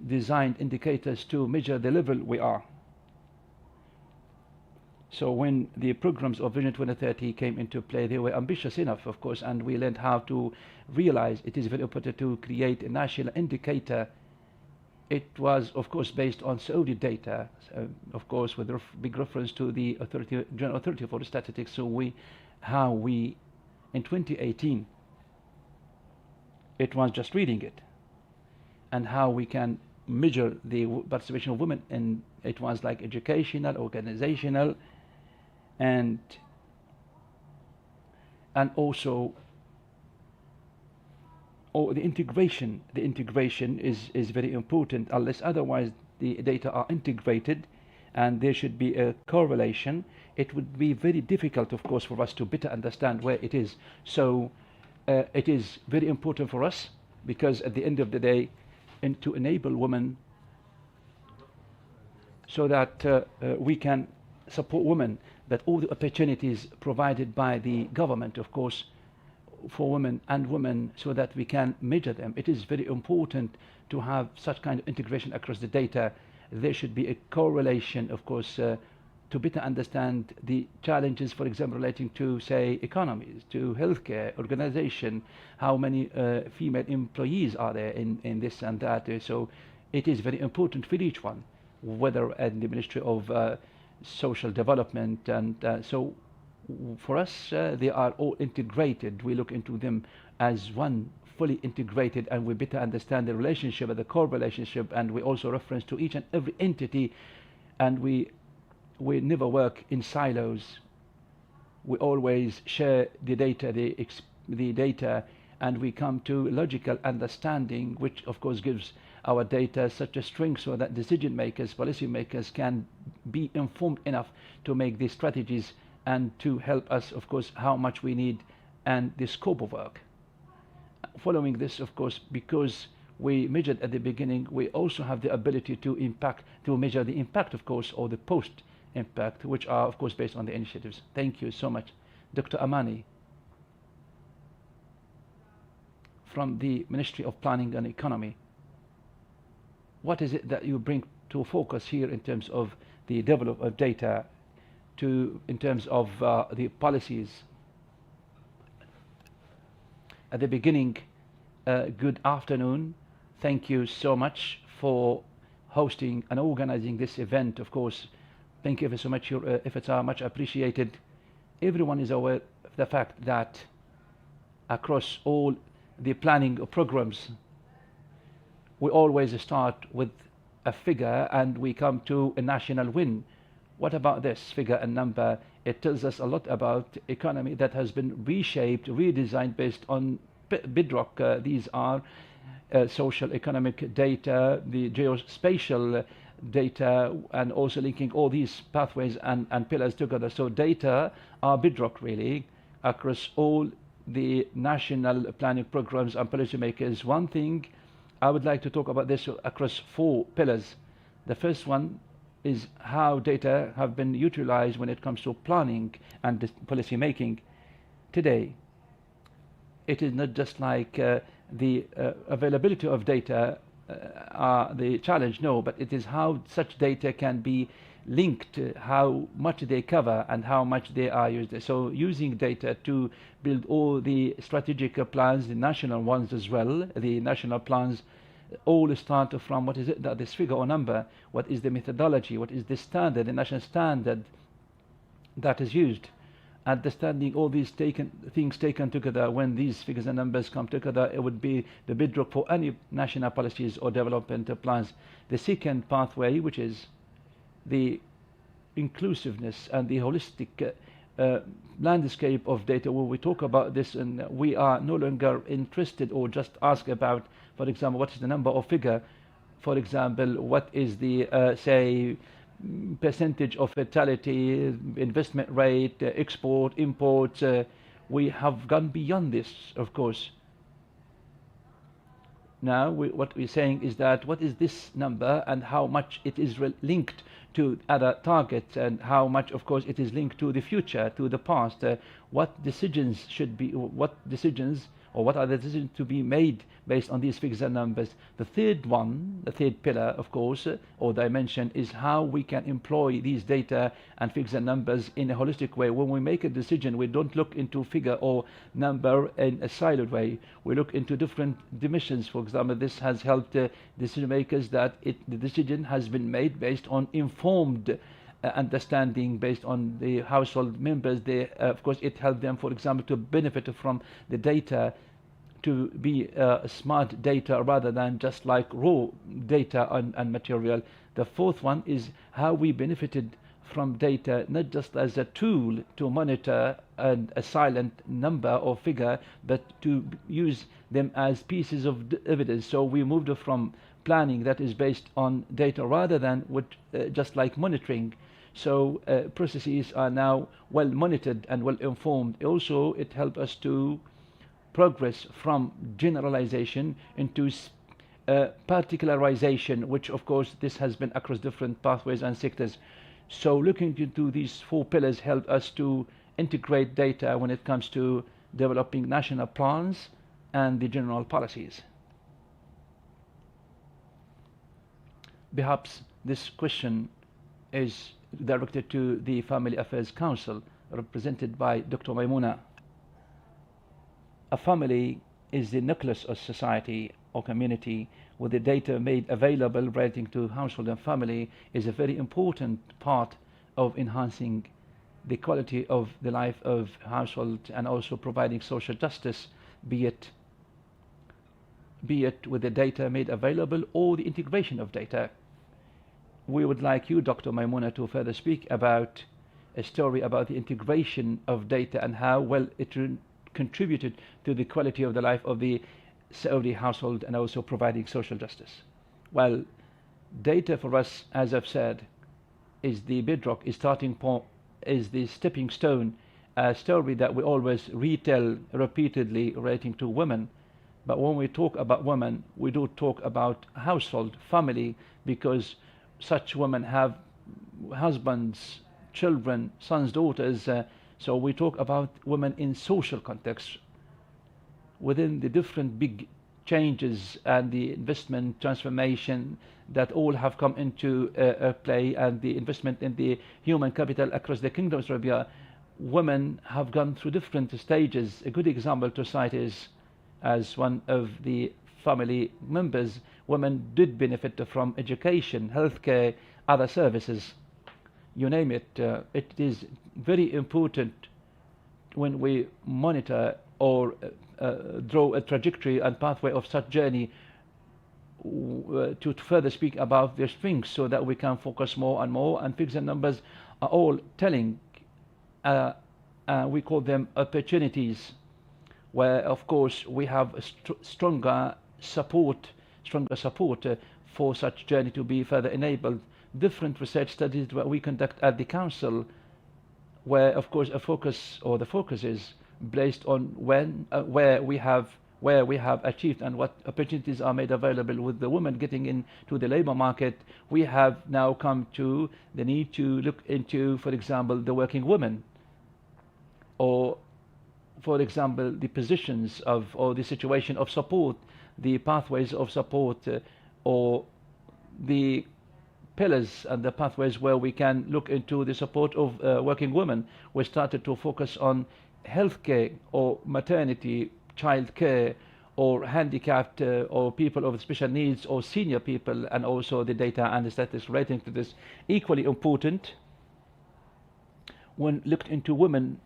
designed indicators to measure the level we are. So when the programs of Vision 2030 came into play, they were ambitious enough, of course, and we learned how to realize it is very important to create a national indicator. It was, of course, based on Saudi data, of course, with big reference to the General Authority for Statistics. So how we, in 2018, it was just reading it, and how we can measure the participation of women, and it was like educational, organizational, and also the integration. The integration is very important. Unless otherwise the data are integrated and there should be a correlation, it would be very difficult, of course, for us to better understand where it is. So it is very important for us, because at the end of the day, and to enable women so that we can support women, that all the opportunities provided by the government, of course, for women, so that we can measure them. It is very important to have such kind of integration across the data. There should be a correlation, of course, to better understand the challenges, for example, relating to, say, economies, to healthcare, organization, how many female employees are there in this and that. So it is very important for each one, whether in the Ministry of Social Development, and so for us they are all integrated. We look into them as one, fully integrated, and we better understand the relationship and the core relationship, and we also reference to each and every entity, and we never work in silos. We always share the data, the data, and we come to logical understanding, which of course gives our data such a strength, so that decision makers, policy makers can be informed enough to make these strategies, and to help us, of course, how much we need and the scope of work. Following this, of course, because we measured at the beginning, we also have the ability to measure the impact, of course, or the post impact, which are, of course, based on the initiatives. Thank you so much. Dr. Amani from the Ministry of Planning and Economy. What is it that you bring to focus here in terms of the development of data, in terms of the policies? At the beginning, good afternoon. Thank you so much for hosting and organizing this event. Of course, thank you so much. Your efforts are much appreciated. Everyone is aware of the fact that across all the planning programs, we always start with a figure and we come to a national win. What about this figure and number? It tells us a lot about economy that has been reshaped, redesigned based on bedrock. These are social economic data, the geospatial data, and also linking all these pathways and pillars together. So data are bedrock really across all the national planning programs and policymakers. One thing I would like to talk about this across 4 pillars. The first one is how data have been utilized when it comes to planning and policy making. Today, it is not just like the availability of data are the challenge, no, but it is how such data can be linked, how much they cover and how much they are used. So using data to build all the strategic plans, the national ones as well, the national plans all start from what is it, that this figure or number, what is the methodology, what is the standard, the national standard that is used. Understanding all these things taken together, when these figures and numbers come together, it would be the bedrock for any national policies or development plans. The second pathway, which is the inclusiveness and the holistic landscape of data, where we talk about this and we are no longer interested or just ask about, for example, what is the number or figure, for example, what is the say percentage of fertility, investment rate, export, import. We have gone beyond this, of course. Now what we're saying is that what is this number and how much it is linked to other targets, and how much, of course, it is linked to the future, to the past. What decisions should be, what decisions or what are the decisions to be made based on these figures and numbers. The third one, the third pillar, of course, or dimension, is how we can employ these data and figures and numbers in a holistic way. When we make a decision, we don't look into figure or number in a siloed way. We look into different dimensions. For example, this has helped decision makers that the decision has been made based on informed understanding, based on the household members. They, of course, it helped them, for example, to benefit from the data, to be smart data rather than just like raw data and material. The fourth one is how we benefited from data, not just as a tool to monitor a silent number or figure, but to use them as pieces of evidence. So we moved from planning that is based on data rather than just like monitoring. So processes are now well monitored and well informed. Also, it helped us to progress from generalization into particularization, which of course this has been across different pathways and sectors. So looking into these 4 pillars help us to integrate data when it comes to developing national plans and the general policies. Perhaps this question is directed to the Family Affairs Council, represented by Dr. Maimuna. A family is the nucleus of society or community, where the data made available relating to household and family is a very important part of enhancing the quality of the life of household and also providing social justice, be it with the data made available or the integration of data. We would like you, Dr. Maimuna, to further speak about a story about the integration of data and how well it contributed to the quality of the life of the Saudi household and also providing social justice. Well, data for us, as I've said, is the bedrock, is starting point, is the stepping stone, a story that we always retell repeatedly relating to women. But when we talk about women, we do talk about household, family, because such women have husbands, children, sons, daughters. So we talk about women in social context within the different big changes and the investment transformation that all have come into play, and the investment in the human capital across the Kingdom of Saudi Arabia. Women have gone through different stages. A good example to cite is, as one of the family members, women did benefit from education, healthcare, other services, you name it. It is very important when we monitor or draw a trajectory and pathway of such journey to further speak about their strengths, so that we can focus more and more, and figures and numbers are all telling. We call them opportunities, where of course we have a stronger support for such journey to be further enabled. Different research studies that we conduct at the council, where of course the focus is based on where we have achieved and what opportunities are made available with the women getting into the labor market. We have now come to the need to look into, for example, the working women, or for example the positions of, or the situation of support, the pathways of support, or the pillars and the pathways where we can look into the support of working women. We started to focus on healthcare or maternity, childcare, or handicapped, or people of special needs, or senior people, and also the data and the statistics relating to this. Equally important, when looked into women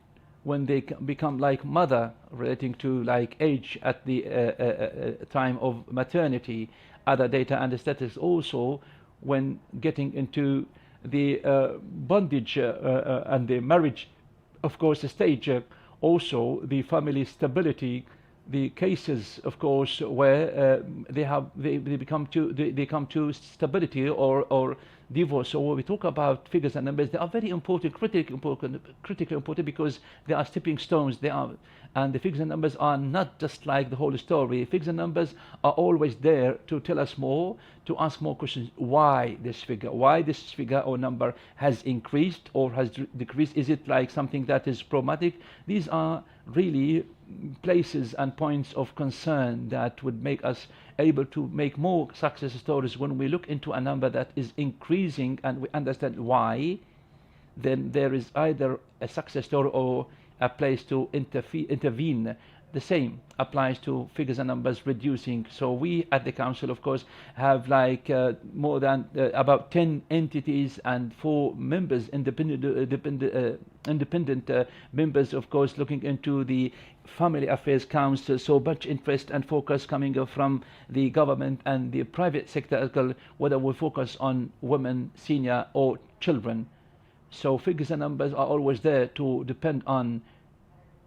when they become like mother, relating to like age at the time of maternity, other data and the statistics also when getting into the bondage and the marriage, of course, the stage, also the family stability, the cases, of course, where they come to stability or divorce. So when we talk about figures and numbers, they are very important, critically important, because they are stepping stones. And the figures and numbers are not just like the whole story. Figures and numbers are always there to tell us more, to ask more questions. Why this figure or number has increased or has decreased? Is it like something that is problematic? These are really places and points of concern that would make us able to make more success stories. When we look into a number that is increasing and we understand why, then there is either a success story or a place to intervene. The same applies to figures and numbers reducing. So we at the council, of course, have like more than about 10 entities and 4 members, independent members, of course, looking into the Family Affairs Council. So much interest and focus coming from the government and the private sector as well, whether we focus on women, senior, or children. So figures and numbers are always there to depend on,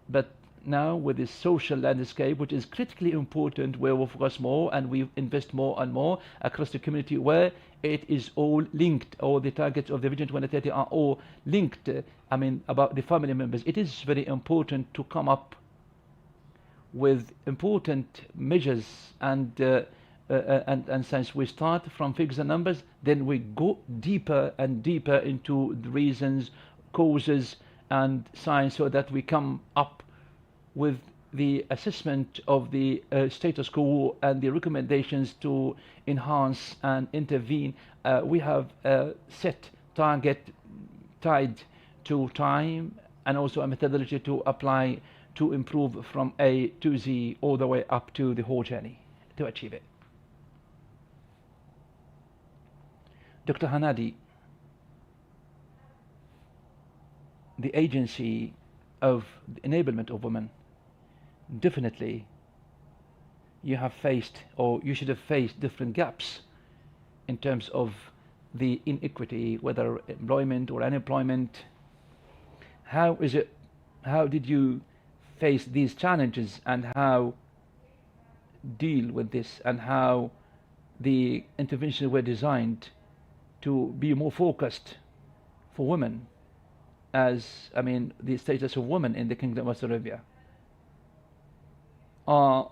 but now with this social landscape, which is critically important, where we focus more and we invest more and more across the community, where it is all linked, all the targets of the Vision 2030 are all linked. I mean, about the family members, it is very important to come up with important measures, and since we start from figures and numbers, then we go deeper and deeper into the reasons, causes, and science, so that we come up with the assessment of the status quo and the recommendations to enhance and intervene. We have a set target tied to time, and also a methodology to apply to improve from A to Z, all the way up to the whole journey to achieve it. Dr. Hanadi, the agency of the enablement of women, definitely you have faced, or you should have faced, different gaps in terms of the inequity, whether employment or unemployment. How did you face these challenges, and how deal with this, and how the interventions were designed to be more focused for women? as, I mean, the status of women in the Kingdom of Saudi Arabia? Are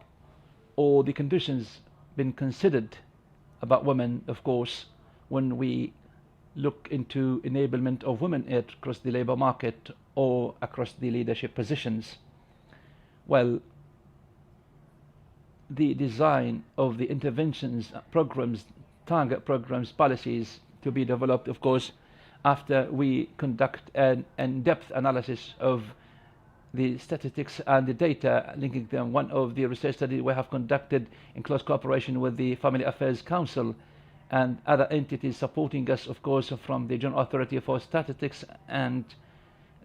all the conditions been considered about women, of course, when we look into enablement of women across the labor market or across the leadership positions? Well, the design of the interventions, programs, target programs, policies to be developed, of course, after we conduct an in-depth analysis of the statistics and the data linking them. One of the research studies we have conducted in close cooperation with the Family Affairs Council and other entities supporting us, of course, from the General Authority for Statistics and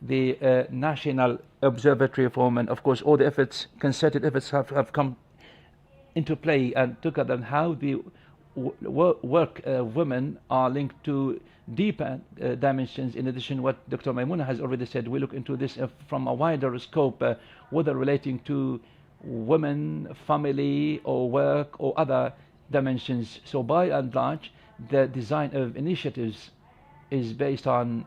the National Observatory for Women. Of course, all the efforts, concerted efforts have come into play and together, and how the work women are linked to deeper dimensions. In addition, what Dr. Maimuna has already said, we look into this from a wider scope, whether relating to women, family, or work, or other dimensions. So by and large, the design of initiatives is based on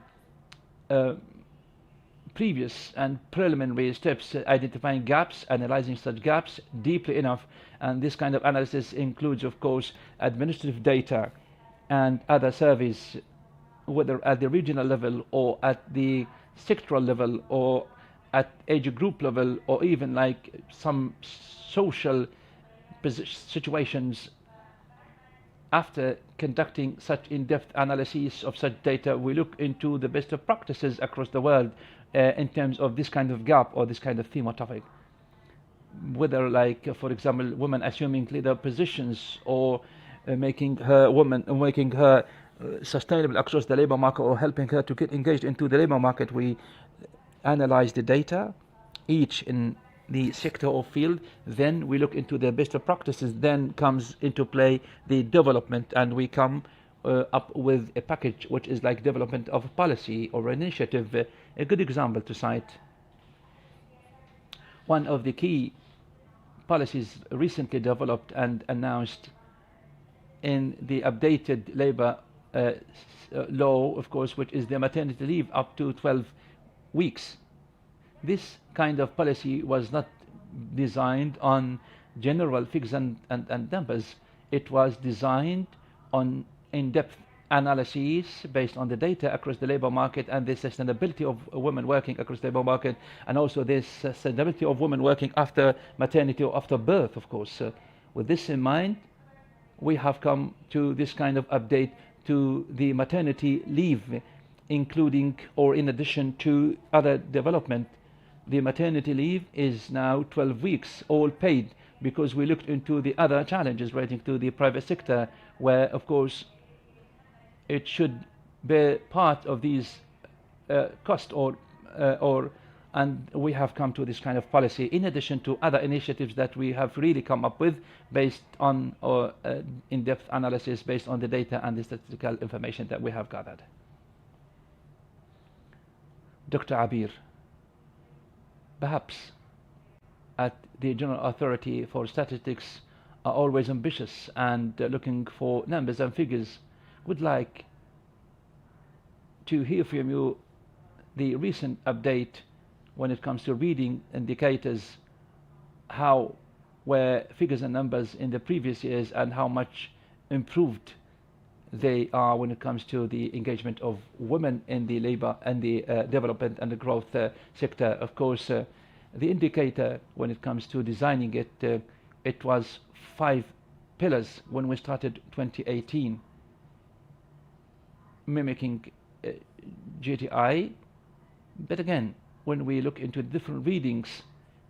previous and preliminary steps, identifying gaps, analyzing such gaps deeply enough. And this kind of analysis includes, of course, administrative data and other surveys, whether at the regional level or at the sectoral level or at age group level, or even like some social situations. After conducting such in-depth analysis of such data, we look into the best of practices across the world in terms of this kind of gap or this kind of theme or topic. Whether, like, for example, women assuming leader positions, or making her sustainable across the labor market, or helping her to get engaged into the labor market. We analyze the data, each in the sector or field, then we look into the best of practices, then comes into play the development, and we come up with a package which is like development of a policy or initiative. A good example to cite, one of the key policies recently developed and announced in the updated labor law, of course, which is the maternity leave up to 12 weeks. This kind of policy was not designed on general figures and numbers. It was designed on in-depth analyses based on the data across the labor market and the sustainability of women working across the labor market, and also the sustainability of women working after maternity or after birth, of course. With this in mind, we have come to this kind of update to the maternity leave, including or in addition to other development. The maternity leave is now 12 weeks, all paid, because we looked into the other challenges relating to the private sector, where, of course, it should be part of these cost and we have come to this kind of policy, in addition to other initiatives that we have really come up with based on in-depth analysis, based on the data and the statistical information that we have gathered. Dr. Abir, perhaps at the General Authority for Statistics are always ambitious and looking for numbers and figures. Would like to hear from you the recent update when it comes to reading indicators, how were figures and numbers in the previous years and how much improved they are when it comes to the engagement of women in the labor and the development and the growth sector. Of course, the indicator when it comes to designing it, it was 5 pillars when we started 2018, mimicking GTI, but again, when we look into different readings,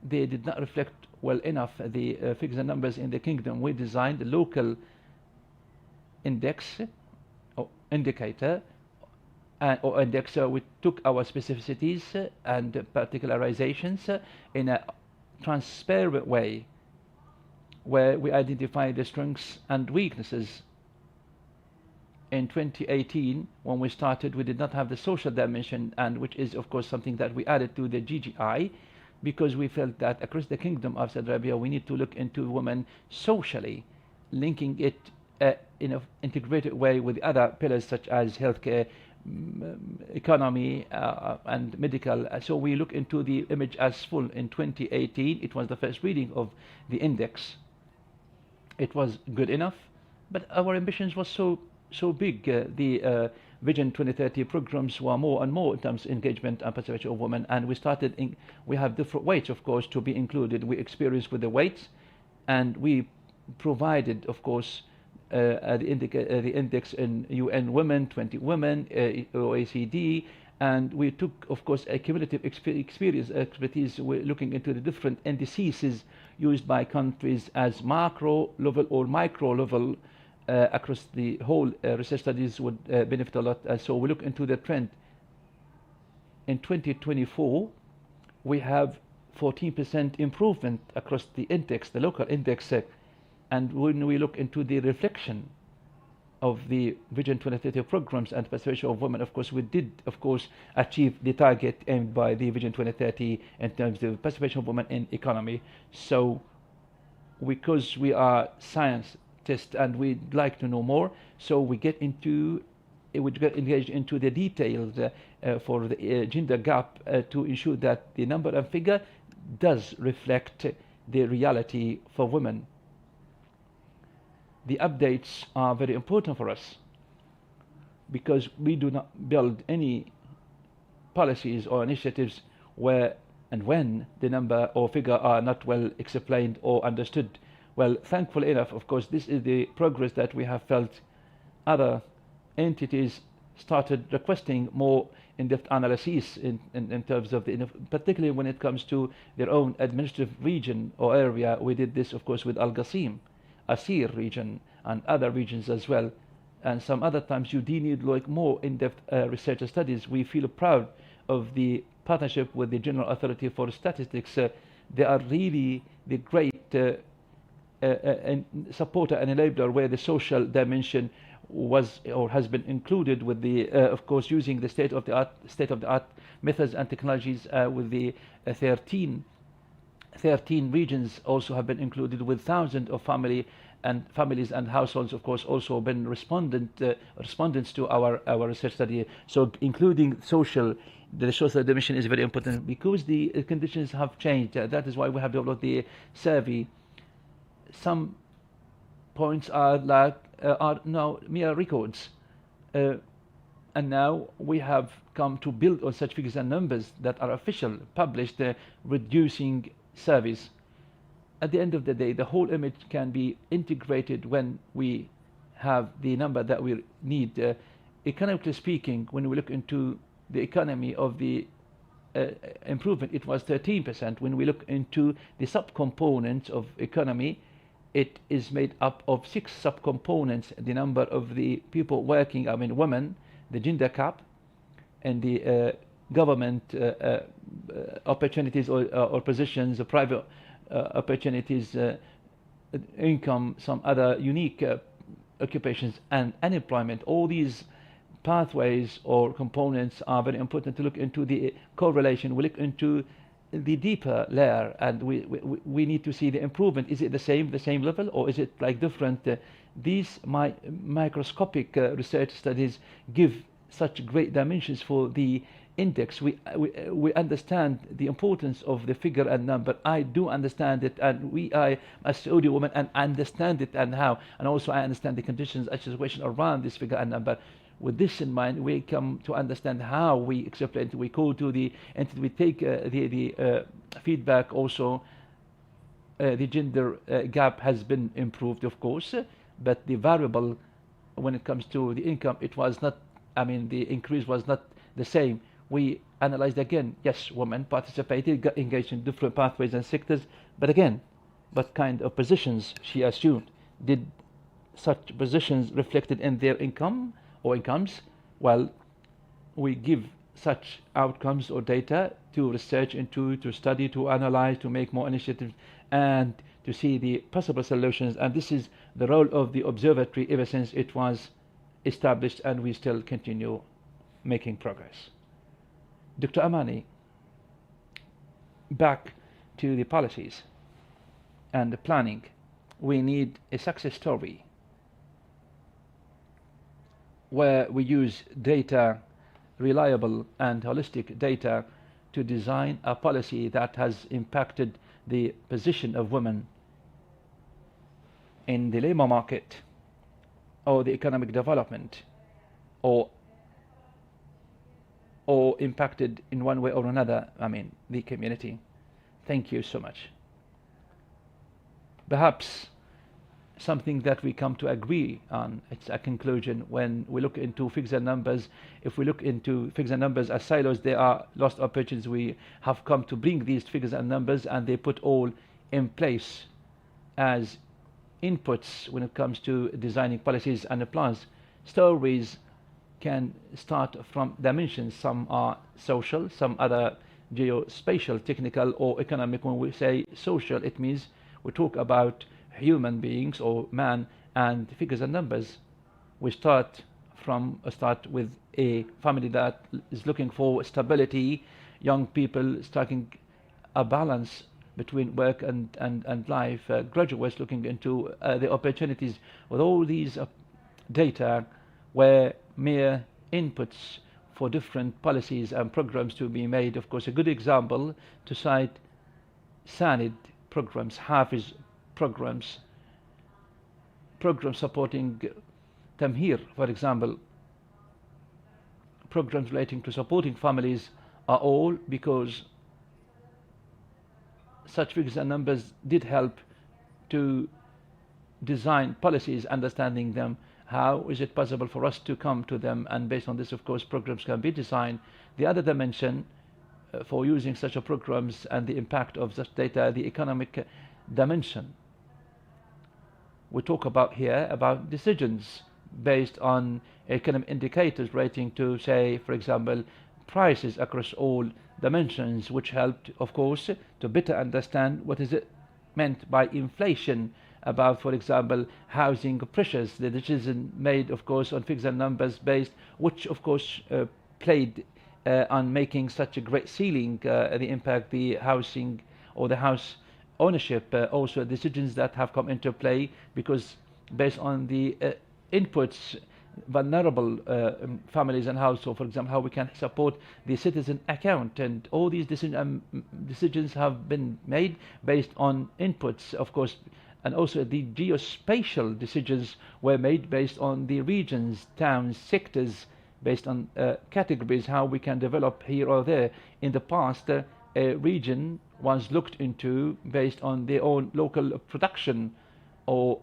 they did not reflect well enough the figures and numbers in the kingdom. We designed a local index or indicator or index. We took our specificities and particularizations in a transparent way, where we identify the strengths and weaknesses. In 2018, when we started, we did not have the social dimension, and which is, of course, something that we added to the GGI, because we felt that across the Kingdom of Saudi Arabia, we need to look into women socially, linking it in an integrated way with other pillars such as healthcare, economy and medical. So we look into the image as full. In 2018, it was the first reading of the index. It was good enough, but our ambitions was so big. The Vision 2030 programs were more and more in terms of engagement and participation of women, and we have different weights, of course, to be included. We experienced with the weights, and we provided, of course, the index in UN Women, 20 Women, OECD, and we took, of course, a cumulative expertise. We're looking into the different indices used by countries as macro level or micro level across the whole research studies would benefit a lot. So we look into the trend. In 2024, we have 14% improvement across the index, the local index. And when we look into the reflection of the Vision 2030 programs and participation of women, of course, we did, of course, achieve the target aimed by the Vision 2030 in terms of participation of women in economy. So because we are scientists and we'd like to know more, so we get engaged into the details for the gender gap to ensure that the number and figure does reflect the reality for women. The updates are very important for us because we do not build any policies or initiatives where and when the number or figure are not well explained or understood. Well, thankfully enough, of course, this is the progress that we have felt. Other entities started requesting more in-depth analysis in terms of particularly when it comes to their own administrative region or area. We did this, of course, with Al Qasim, Asir region, and other regions as well. And some other times you do need like more in-depth research studies. We feel proud of the partnership with the General Authority for Statistics. They are really the great supporter and enabler where the social dimension was or has been included with the, of course, using the state-of-the-art methods and technologies with the 13 regions also have been included with thousands of families and households, of course, also been respondents to our research study. So including the social dimension is very important because the conditions have changed. That is why we have developed the survey. Some points are now mere records, and now we have come to build on such figures and numbers that are official, published, reducing surveys. At the end of the day, the whole image can be integrated when we have the number that we need. Economically speaking, when we look into the economy of the improvement, it was 13%. When we look into the subcomponents of economy, it is made up of 6 subcomponents. The number of the people working, women, the gender gap, and the government opportunities or positions, private opportunities, income, some other unique occupations, and unemployment. All these pathways or components are very important to look into the correlation. We look into the deeper layer, and we need to see the improvement. Is it the same level, or is it like different? These microscopic research studies give such great dimensions for the index. We understand the importance of the figure and number. I do understand it, and I as Saudi woman and understand it and how, and also I understand the conditions and situation around this figure and number. With this in mind, we come to understand how we explain it. We go to the entity, we take the feedback also. The gender gap has been improved, of course, but the variable when it comes to the income, it was not, the increase was not the same. We analyzed again, yes, women participated, got engaged in different pathways and sectors, but again, what kind of positions she assumed? Did such positions reflected in their income or incomes? Well, we give such outcomes or data to research into, to study, to analyze, to make more initiatives, and to see the possible solutions. And this is the role of the observatory ever since it was established, and we still continue making progress. Dr. Amani, back to the policies and the planning. We need a success story where we use data reliable and holistic data to design a policy that has impacted the position of women in the labor market or the economic development, or impacted in one way or another, the community. Thank you so much. Perhaps something that we come to agree on, it's a conclusion when we look into figures and numbers. If we look into figures and numbers as silos, there are lost opportunities. We have come to bring these figures and numbers, and they put all in place as inputs when it comes to designing policies and plans. Stories can start from dimensions. Some are social, some other geospatial, technical, or economic. When we say social, it means we talk about human beings or man and figures and numbers. We start with a family that is looking for stability, young people striking a balance between work and life, graduates looking into the opportunities. With all these data were mere inputs for different policies and programs to be made. Of course, a good example to cite SANID programs, Hafiz programs supporting Tamhir, for example, programs relating to supporting families, are all because such figures and numbers did help to design policies, understanding them. How is it possible for us to come to them? And based on this, of course, programs can be designed. The other dimension for using such a programs and the impact of such data, the economic dimension. We talk about here about decisions based on economic indicators relating to, say, for example, prices across all dimensions, which helped, of course, to better understand what is it meant by inflation, about, for example, housing pressures. The decision made, of course, on figures and numbers based, which, of course, played on making such a great ceiling, the impact, the housing or the house ownership, also decisions that have come into play because based on the inputs, vulnerable families and households, for example, how we can support the citizen account, and all these decisions have been made based on inputs, of course, and also the geospatial decisions were made based on the regions, towns, sectors, based on categories, how we can develop here or there. In the past, a region was looked into based on their own local production, or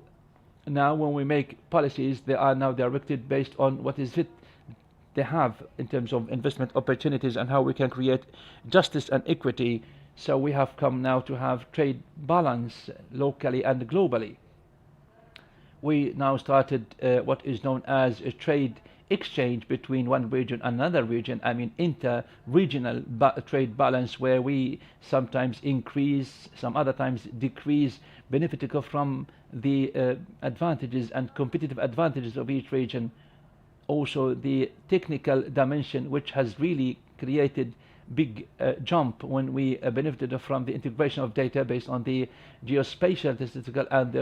now when we make policies, they are now directed based on what is it they have in terms of investment opportunities and how we can create justice and equity. So we have come now to have trade balance locally and globally. We now started what is known as a trade exchange between one region and another region. Inter-regional trade balance, where we sometimes increase, some other times decrease, benefiting from the advantages and competitive advantages of each region. Also the technical dimension, which has really created big jump when we benefited from the integration of data based on the geospatial, statistical, and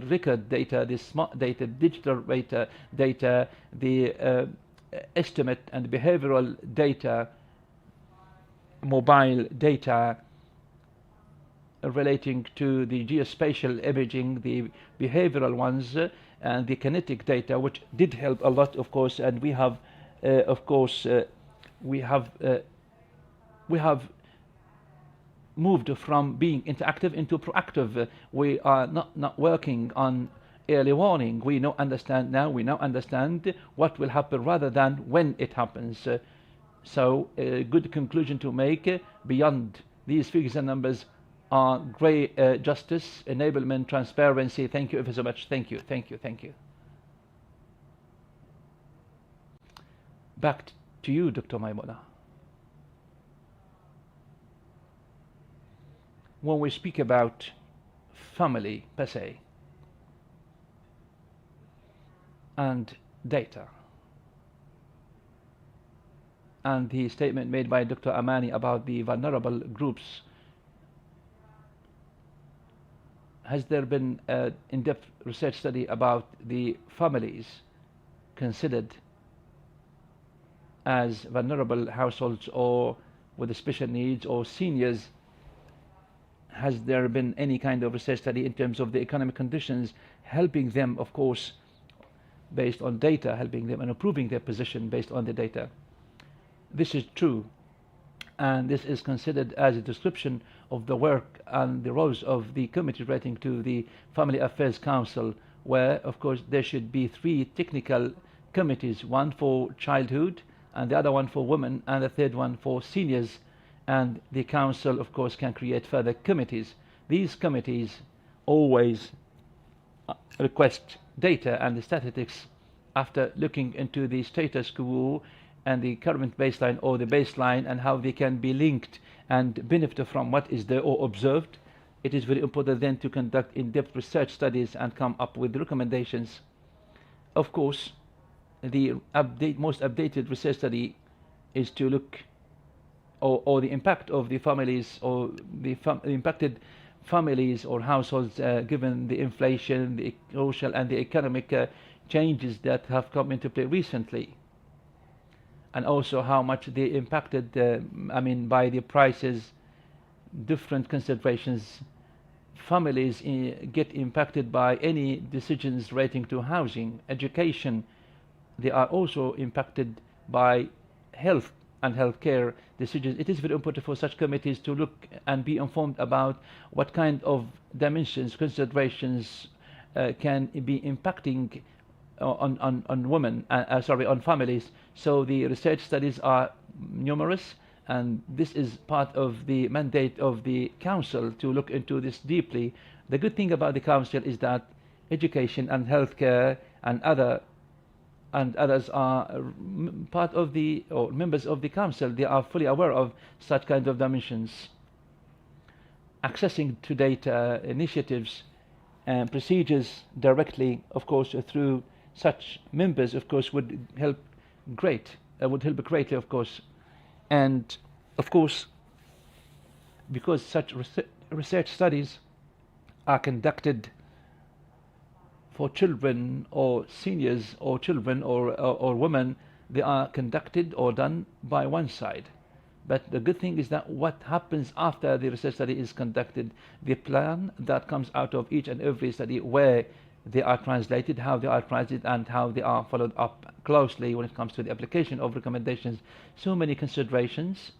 record data, the smart data, digital data, the estimate and behavioral data, mobile data relating to the geospatial imaging, the behavioral ones, and the kinetic data, which did help a lot, of course. And we have, of course, we have moved from being interactive into proactive. We are not working on early warning. We now understand what will happen rather than when it happens. So a good conclusion to make beyond these figures and numbers are great justice, enablement, transparency. Thank you ever so much. Thank you. Back to you, Dr. Maimuna. When we speak about family per se and data, and the statement made by Dr. Amani about the vulnerable groups, has there been an in-depth research study about the families considered as vulnerable households or with special needs or seniors? Has there been any kind of research study in terms of the economic conditions helping them, of course, based on data, helping them and improving their position based on the data? This is true, and this is considered as a description of the work and the roles of the committee relating to the Family Affairs Council, where, of course, there should be 3 technical committees, one for childhood, and the other one for women, and the third one for seniors. And the council, of course, can create further committees. These committees always request data and the statistics after looking into the status quo and the current baseline or the baseline and how they can be linked and benefit from what is there or observed. It is very important then to conduct in-depth research studies and come up with recommendations. Of course, the most updated research study is to look or the impact of the families or the impacted families or households given the inflation, the social and the economic changes that have come into play recently, and also how much they impacted by the prices, different considerations. Families get impacted by any decisions relating to housing, education. They are also impacted by health and healthcare decisions. It is very important for such committees to look and be informed about what kind of dimensions, considerations can be impacting on women, on families. So the research studies are numerous, and this is part of the mandate of the council to look into this deeply. The good thing about the council is that education and healthcare and others are part of the or members of the council. They are fully aware of such kind of dimensions. Accessing to data, initiatives and procedures directly, of course, through such members, of course, would help greatly, of course. And of course, because such research studies are conducted for children or seniors or children or women, they are conducted or done by one side. But the good thing is that what happens after the research study is conducted, the plan that comes out of each and every study, where they are translated, how they are translated, and how they are followed up closely when it comes to the application of recommendations. So many considerations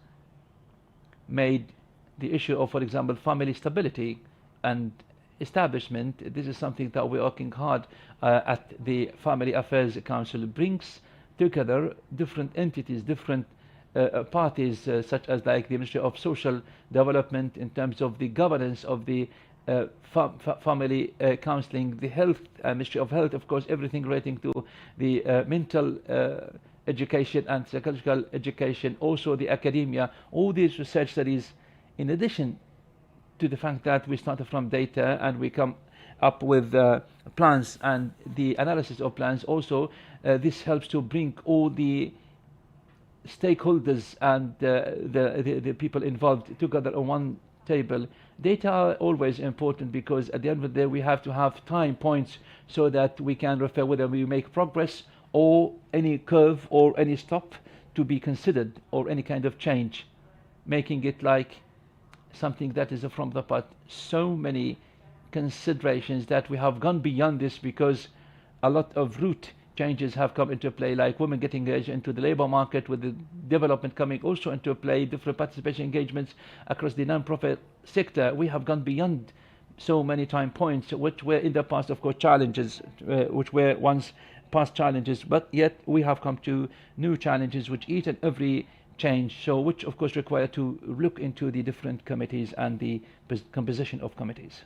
made the issue of, for example, family stability and establishment. This is something that we're working hard at the Family Affairs Council. It brings together different entities, different parties, such as like the Ministry of Social Development in terms of the governance of the family counseling, the health, Ministry of Health, of course, everything relating to the mental education and psychological education, also the academia. All these research studies, in addition to the fact that we started from data and we come up with plans and the analysis of plans, also this helps to bring all the stakeholders and the people involved together on one table. Data are always important because at the end of the day we have to have time points so that we can refer whether we make progress or any curve or any stop to be considered or any kind of change, making it like something that is from the past. So many considerations that we have gone beyond this because a lot of root changes have come into play, like women getting engaged into the labor market, with the development coming also into play, different participation engagements across the non-profit sector. We have gone beyond so many time points which were in the past, of course, challenges, which were once past challenges, but yet we have come to new challenges which each and every change, so which of course require to look into the different committees and the composition of committees.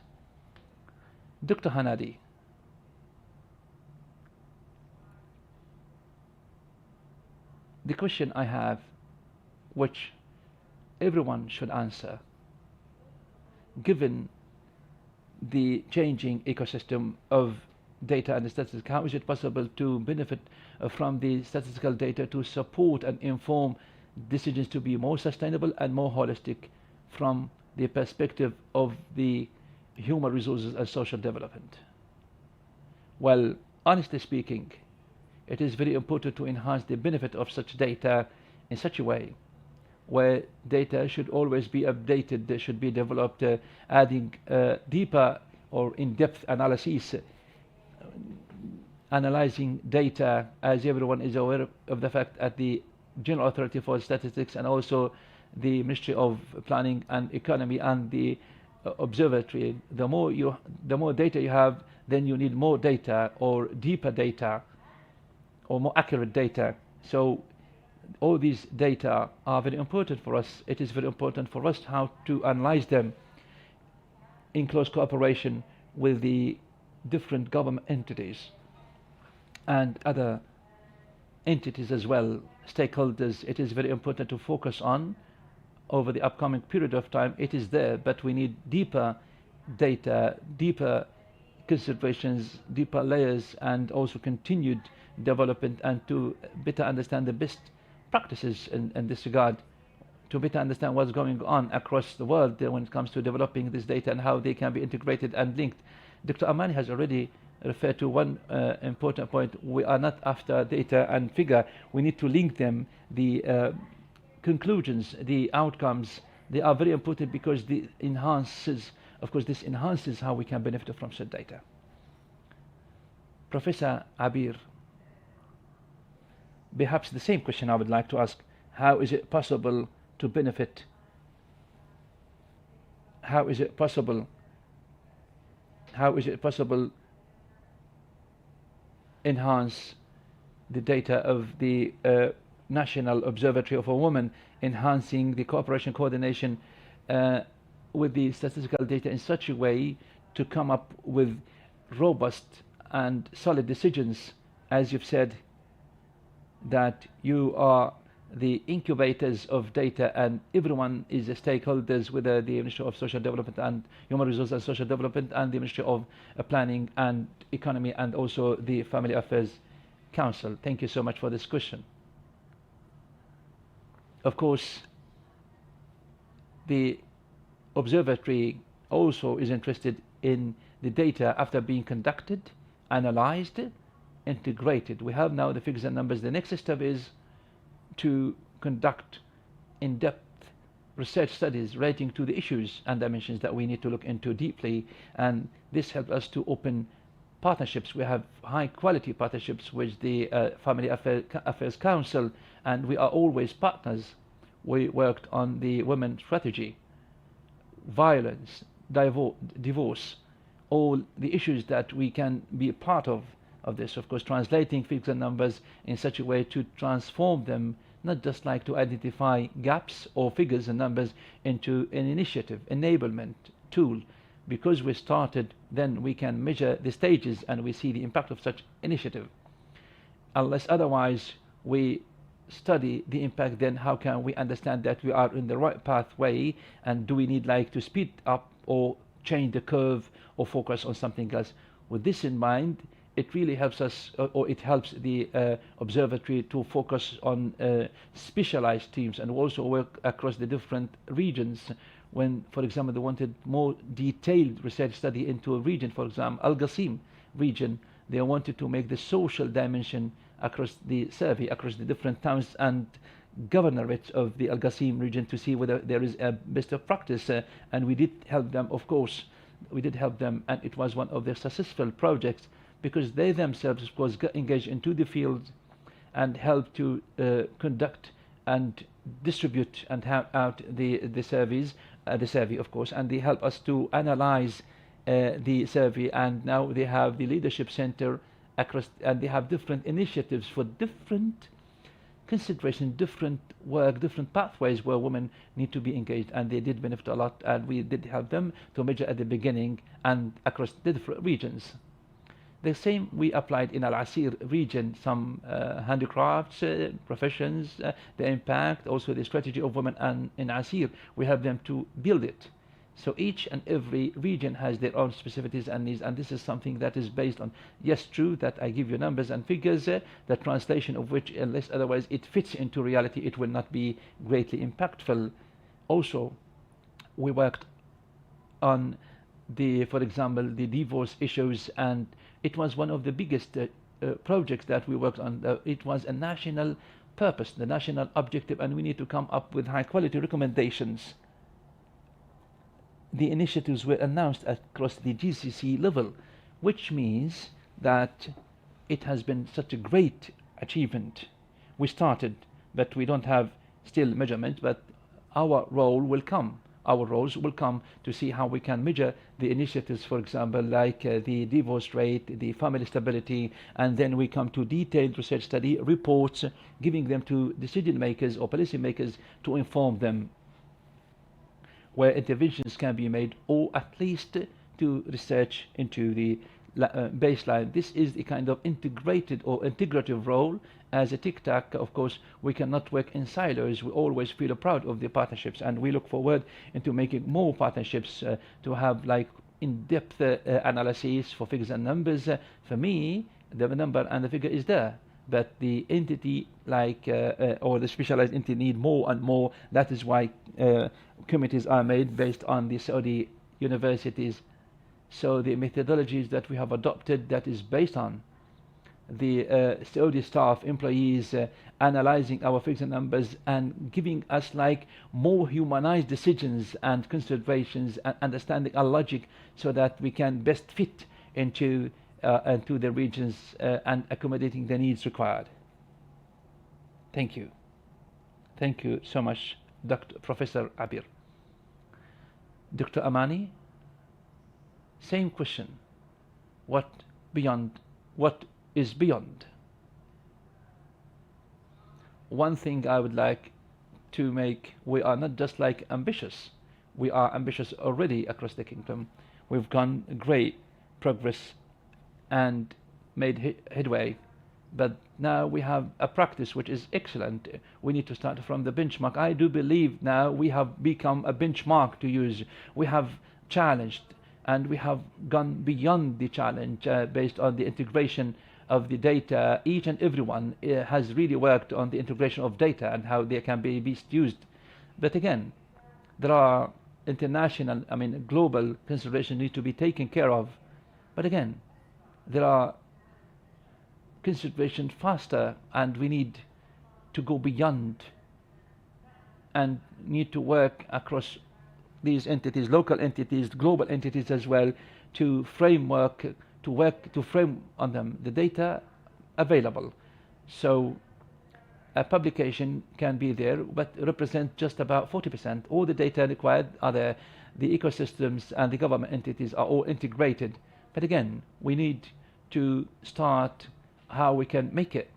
Dr. Hanadi, the question I have, which everyone should answer, given the changing ecosystem of data and statistics, how is it possible to benefit from the statistical data to support and inform decisions to be more sustainable and more holistic from the perspective of the human resources and social development? Well, honestly speaking, it is very important to enhance the benefit of such data in such a way where data should always be updated, they should be developed, adding deeper or in-depth analysis, analyzing data, as everyone is aware of the fact at the General Authority for Statistics and also the Ministry of Planning and Economy and the observatory. The more data you have, then you need more data or deeper data or more accurate data. So all these data are very important for us. It is very important for us how to analyze them in close cooperation with the different government entities and other entities as well, stakeholders. It is very important to focus on over the upcoming period of time. It is there, but we need deeper data, deeper considerations, deeper layers, and also continued development, and to better understand the best practices in this regard, to better understand what's going on across the world when it comes to developing this data and how they can be integrated and linked. Dr. Amani has already referred to one important point. We are not after data and figure. We need to link them. The conclusions, the outcomes, they are very important because this enhances how we can benefit from such data. Professor Abir, perhaps the same question I would like to ask. How is it possible to benefit? How is it possible enhance the data of the National Observatory of a Woman, enhancing the cooperation coordination with the statistical data in such a way to come up with robust and solid decisions? As you've said, that you are the incubators of data and everyone is the stakeholders, whether the Ministry of Social Development and Human Resources and Social Development and the Ministry of Planning and Economy and also the Family Affairs Council. Thank you so much for this question. Of course, the observatory also is interested in the data after being conducted, analyzed, integrated. We have now the figures and numbers. The next step is to conduct in-depth research studies relating to the issues and dimensions that we need to look into deeply, and this helps us to open partnerships. We have high quality partnerships with the Family Affairs Council, and we are always partners. We worked on the women's strategy, violence, divorce, all the issues that we can be a part of this, of course, translating figures and numbers in such a way to transform them, not just like to identify gaps or figures and numbers, into an initiative, enablement tool. Because we started, then we can measure the stages and we see the impact of such initiative. Unless otherwise we study the impact, then how can we understand that we are in the right pathway, and do we need like to speed up or change the curve or focus on something else? With this in mind, it really helps us, or it helps the observatory to focus on specialized teams and also work across the different regions. When, for example, they wanted more detailed research study into a region, for example, Al-Qasim region, they wanted to make the social dimension across the survey, across the different towns and governorates of the Al-Qasim region, to see whether there is a best of practice. And we did help them, of course. We did help them, and it was one of their successful projects, because they themselves, of course, got engaged into the field and helped to conduct and distribute and have out the survey, of course, and they help us to analyze the survey. And now they have the leadership center across, and they have different initiatives for different consideration, different work, different pathways where women need to be engaged, and they did benefit a lot, and we did help them to measure at the beginning and across the different regions. The same we applied in Al-Asir region, some handicrafts, professions, the impact, also the strategy of women, and in Asir we have them to build it. So each and every region has their own specificities and needs, and this is something that is based on, yes, true that I give you numbers and figures, the translation of which, unless otherwise it fits into reality, it will not be greatly impactful. Also, we worked on the, for example, the divorce issues, and it was one of the biggest projects that we worked on, it was a national purpose, the national objective, and we need to come up with high quality recommendations. The initiatives were announced across the GCC level, which means that it has been such a great achievement. We started, but we don't have still measurement, but our role will come. Our roles will come to see how we can measure the initiatives, for example, like the divorce rate, the family stability, and then we come to detailed research study reports, giving them to decision makers or policy makers to inform them where interventions can be made, or at least to research into the baseline. This is a kind of integrated or integrative role. As a TIC-TAC, of course, we cannot work in silos. We always feel proud of the partnerships, and we look forward into making more partnerships to have like in-depth analysis for figures and numbers. For me, the number and the figure is there, but the entity like or the specialized entity need more and more. That is why committees are made based on the Saudi universities. So the methodologies that we have adopted, that is based on the Saudi staff, employees analyzing our figures and numbers and giving us like more humanized decisions and considerations and understanding our logic, so that we can best fit into the regions and accommodating the needs required. Thank you. Thank you so much, Professor Abir. Dr. Amani, same question. What is beyond? One thing I would like to make, we are not just like ambitious. We are ambitious already across the kingdom. We've gone great progress and made headway, but now we have a practice which is excellent. We need to start from the benchmark. I do believe now we have become a benchmark to use. We have challenged and we have gone beyond the challenge based on the integration of the data. Each and everyone has really worked on the integration of data and how they can be best used. But again, there are international, global considerations need to be taken care of. But again, there are considerations faster, and we need to go beyond and need to work across these entities, local entities, global entities as well, to frame on them the data available. So a publication can be there, but represent just about 40%. All the data required are there. The ecosystems and the government entities are all integrated. But again, we need to start how we can make it.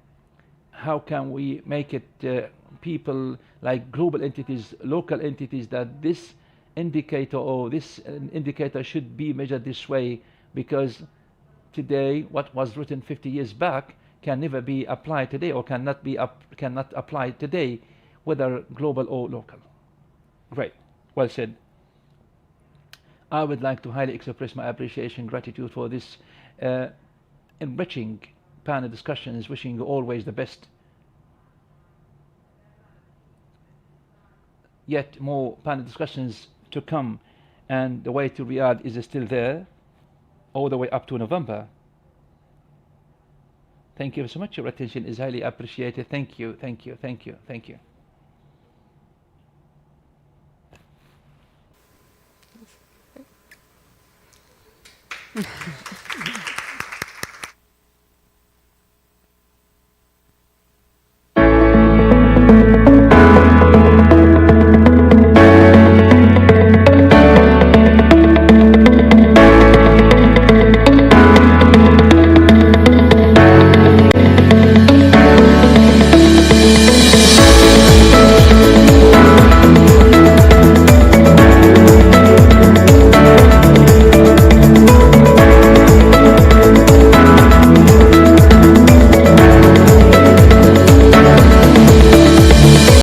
How can we make it people like global entities, local entities, that this indicator or this indicator should be measured this way, because today what was written 50 years back can never be applied today, or cannot apply today, whether global or local. Great, well said. I would like to highly express my appreciation, gratitude for this enriching panel discussions, wishing you always the best. Yet more panel discussions to come, and the way to Riyadh is still there, all the way up to November. Thank you so much. Your attention is highly appreciated. Thank you, thank you, thank you, thank you.